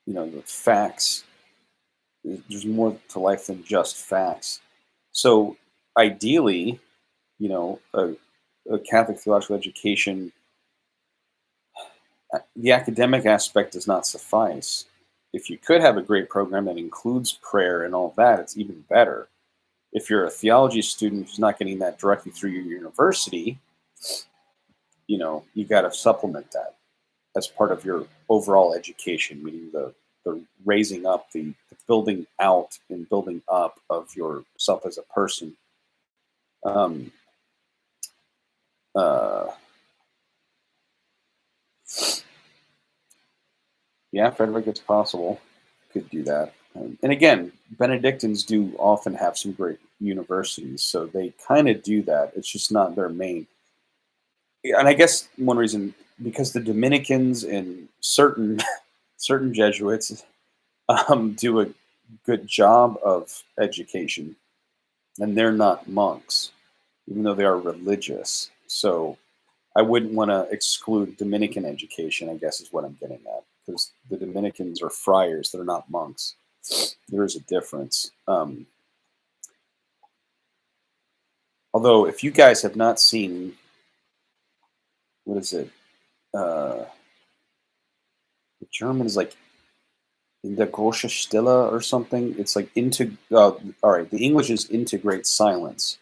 the facts. There's more to life than just facts. So, ideally, a Catholic theological education, the academic aspect does not suffice. If you could have a great program that includes prayer and all that, it's even better. If you're a theology student who's not getting that directly through your university, you got to supplement that as part of your overall education, meaning the raising up, the building out and building up of yourself as a person. Um, uh, yeah, Frederick, it's possible. Could do that. And again, Benedictines do often have some great universities, so they kind of do that. It's just not their main. Yeah, and I guess one reason because the Dominicans and certain certain Jesuits do a good job of education, and they're not monks, even though they are religious. So I wouldn't want to exclude Dominican education, I guess is what I'm getting at, because the Dominicans are friars, they're not monks. There is a difference. Although, if you guys have not seen, what is it? The German is like in the Große Stille or something. It's like into. All right, the English is integrate silence.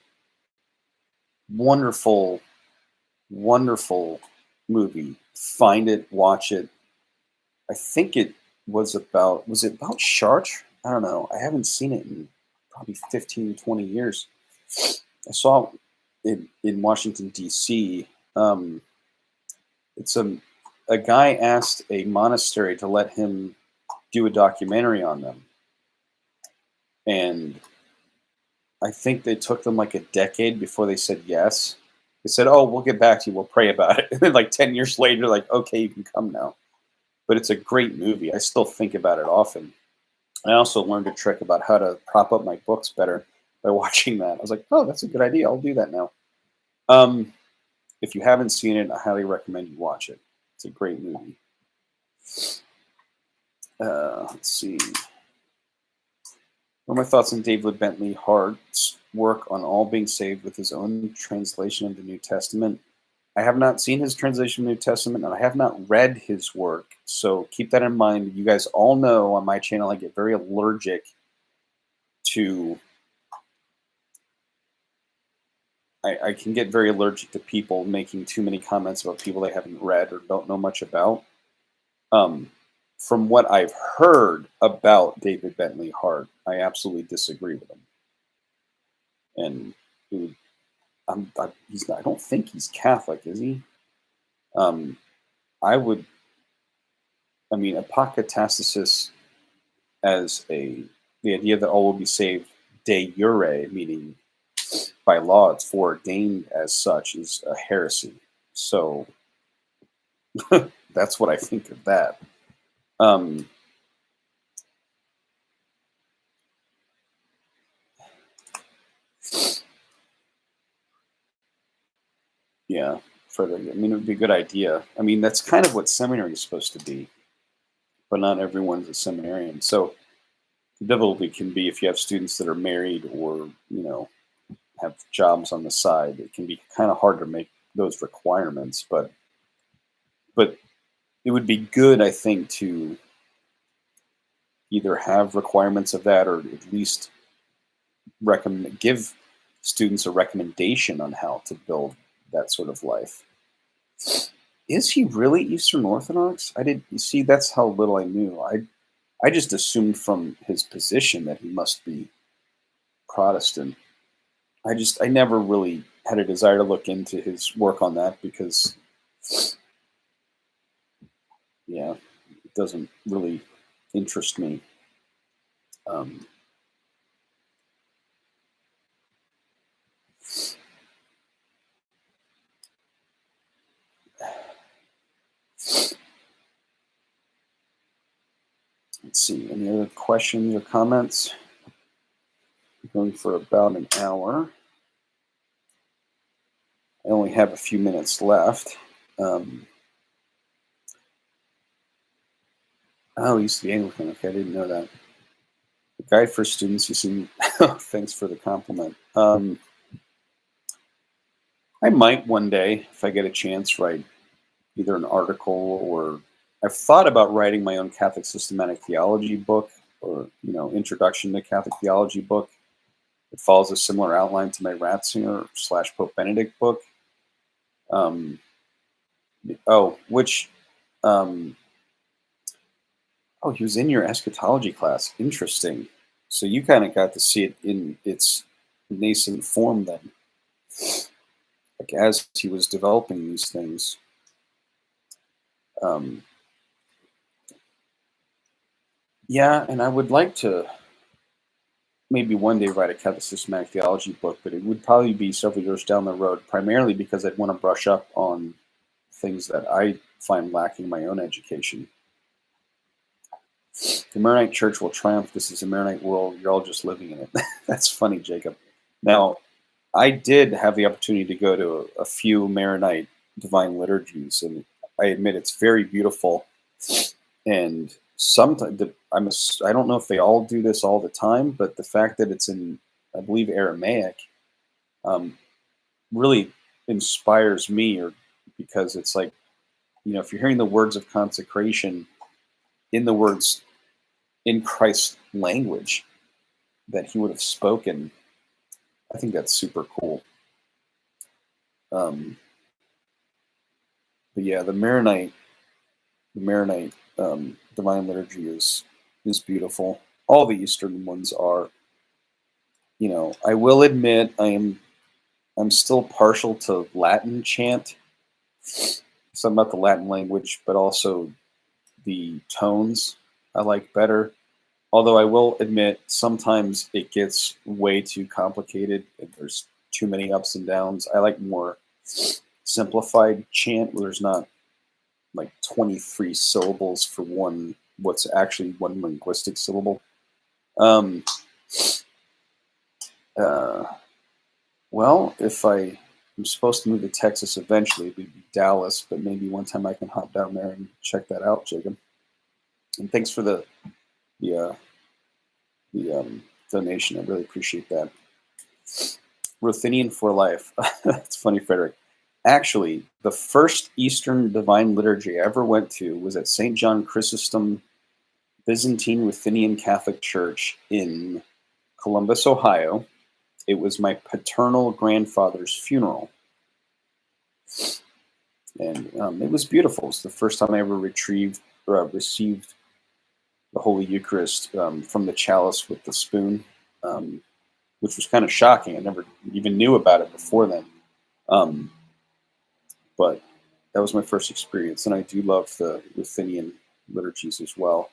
Wonderful, wonderful movie. Find it, watch it. I think it was it about Chartres? I don't know. I haven't seen it in probably 15, 20 years. I saw it in Washington, D.C. It's a guy asked a monastery to let him do a documentary on them. And I think they took them like a decade before they said yes. They said, "Oh, we'll get back to you. We'll pray about it." And then like 10 years later, like, "Okay, you can come now." But it's a great movie. I still think about it often. I also learned a trick about how to prop up my books better by watching that. I was like, "Oh, that's a good idea. I'll do that now." Um, if you haven't seen it, I highly recommend you watch it. It's a great movie. Let's see. What are my thoughts on David Bentley Hart's work on all being saved with his own translation of the New Testament? I have not seen his translation of the New Testament, and I have not read his work. So keep that in mind. You guys all know on my channel I get very allergic to. I can get very allergic to people making too many comments about people they haven't read or don't know much about. From what I've heard about David Bentley Hart, I absolutely disagree with him. And it would, he's not, I don't think he's Catholic, is he? Um, I would, I mean, apokatastasis as the idea that all will be saved de jure, meaning by law it's foreordained as such, is a heresy. So that's what I think of that. Um, yeah, I mean, it would be a good idea. I mean, that's kind of what seminary is supposed to be, but not everyone's a seminarian. So the difficulty can be if you have students that are married or, have jobs on the side, it can be kind of hard to make those requirements. But it would be good, I think, to either have requirements of that or at least give students a recommendation on how to build that sort of life. Is he really Eastern Orthodox? I did. You see, that's how little I knew. I just assumed from his position that he must be Protestant. I never really had a desire to look into his work on that because, yeah, it doesn't really interest me. Um, let's see. Any other questions or comments? I'm going for about an hour. I only have a few minutes left. Oh, he used to be Anglican. Okay, I didn't know that. The guide for students. You seem. Thanks for the compliment. I might one day, if I get a chance, write either an article or I've thought about writing my own Catholic systematic theology book or, introduction to Catholic theology book. It follows a similar outline to my Ratzinger / Pope Benedict book. Which, he was in your eschatology class. Interesting. So you kind of got to see it in its nascent form then, like as he was developing these things. Yeah, and I would like to maybe one day write a Catholic systematic theology book, but it would probably be several years down the road, primarily because I'd want to brush up on things that I find lacking in my own education. The Maronite Church will triumph. This is a Maronite world. You're all just living in it. That's funny, Jacob. Now, I did have the opportunity to go to a few Maronite divine liturgies, and I admit it's very beautiful. And sometimes I don't know if they all do this all the time, but the fact that it's in, I believe, Aramaic, really inspires me, or because it's like, if you're hearing the words of consecration in the words in Christ's language that he would have spoken. I think that's super cool. Um, but yeah, the Maronite Divine Liturgy is beautiful. All the Eastern ones are. I will admit I'm still partial to Latin chant. Something about the Latin language, but also the tones I like better. Although I will admit sometimes it gets way too complicated and there's too many ups and downs. I like more simplified chant where there's not like 23 syllables for what's actually one linguistic syllable. Um, uh, well, if I'm supposed to move to Texas eventually, it would be Dallas, but maybe one time I can hop down there and check that out, Jacob. And thanks for the uh, the donation. I really appreciate that. Ruthenian for life. That's funny, Frederick. Actually, the first Eastern Divine Liturgy I ever went to was at St. John Chrysostom Byzantine Ruthenian Catholic Church in Columbus, Ohio. It was my paternal grandfather's funeral. And it was beautiful. It was the first time I ever received the Holy Eucharist from the chalice with the spoon, which was kind of shocking. I never even knew about it before then. But that was my first experience, and I do love the Ruthenian liturgies as well.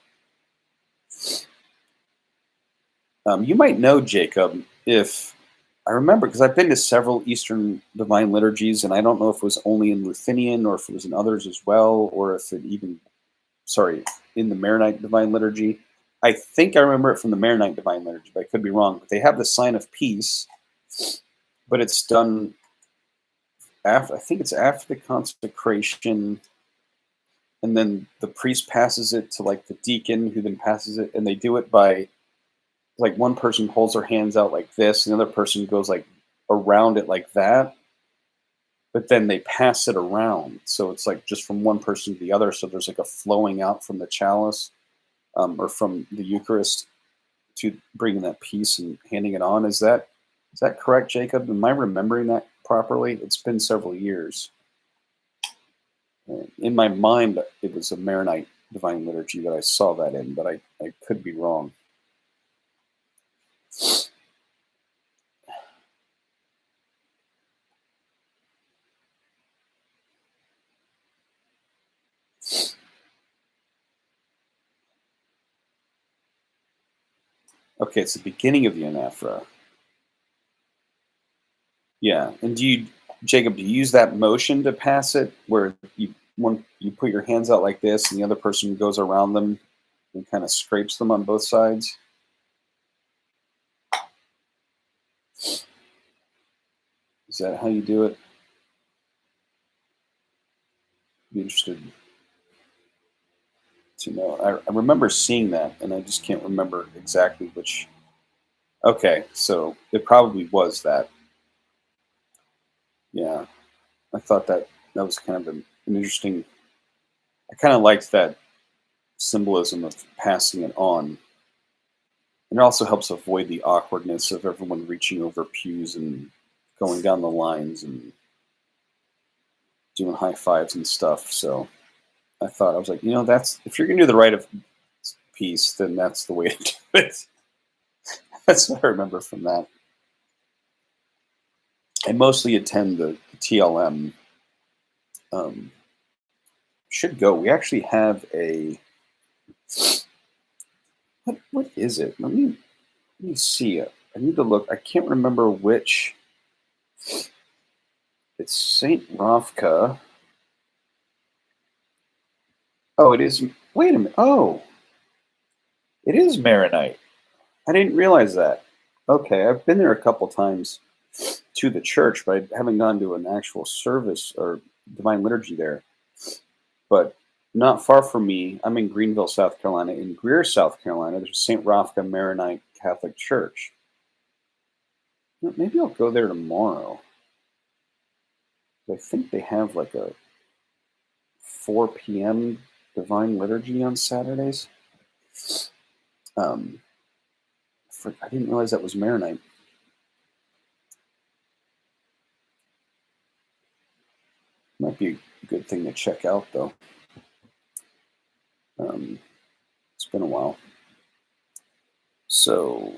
You might know, Jacob, if I remember, because I've been to several Eastern Divine Liturgies, and I don't know if it was only in Ruthenian or if it was in others as well, or if it even, in the Maronite Divine Liturgy. I think I remember it from the Maronite Divine Liturgy, but I could be wrong. But they have the sign of peace, but it's done after, I think it's after the consecration, and then the priest passes it to like the deacon, who then passes it, and they do it by like one person holds their hands out like this, and the other person goes like around it like that, but then they pass it around, so it's like just from one person to the other, so there's like a flowing out from the chalice, or from the Eucharist, to bringing that peace and handing it on. Is that correct, Jacob? Am I remembering that properly? It's been several years. In my mind, it was a Maronite Divine Liturgy that I saw that in, but I could be wrong. Okay, it's the beginning of the anaphora. Yeah, and Jacob, do you use that motion to pass it, where you put your hands out like this, and the other person goes around them and kind of scrapes them on both sides? Is that how you do it? Be interested to know. I remember seeing that, and I just can't remember exactly which. Okay, so it probably was that. Yeah, I thought that was kind of an interesting. I kind of liked that symbolism of passing it on. And it also helps avoid the awkwardness of everyone reaching over pews and going down the lines and doing high fives and stuff. So I was like, that's, if you're gonna do the rite of peace, then that's the way to do it. That's what I remember from that. I mostly attend the TLM. Should go. We actually have a. What is it? Let me see it. I need to look. I can't remember which. It's Saint Ravka. Oh, it is. Wait a minute. Oh, it is Maronite. I didn't realize that. Okay, I've been there a couple times to the church, but I haven't gone to an actual service or divine liturgy there. But not far from me, I'm in Greenville, South Carolina. In Greer, South Carolina, there's St. Ravka Maronite Catholic Church. Maybe I'll go there tomorrow. I think they have like a 4 p.m. divine liturgy on Saturdays. Um, I didn't realize that was Maronite. Might be a good thing to check out, though. It's been a while. So,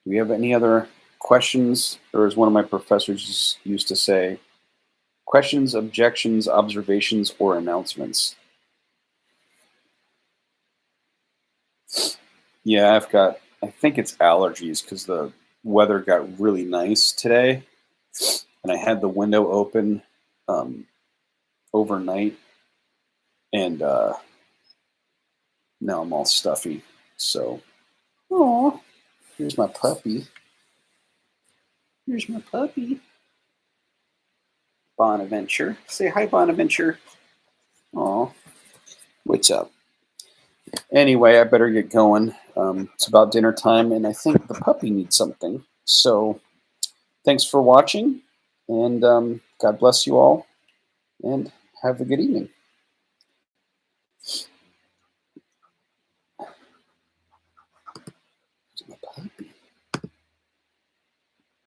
do we have any other questions? Or as one of my professors used to say, questions, objections, observations, or announcements? Yeah, I think it's allergies because the weather got really nice today, and I had the window open um, overnight, and now I'm all stuffy. So, oh, here's my puppy. Here's my puppy. Bonaventure. Say hi, Bonaventure. Aw, what's up? Anyway, I better get going. It's about dinner time, and I think the puppy needs something. So, thanks for watching, and God bless you all, and have a good evening.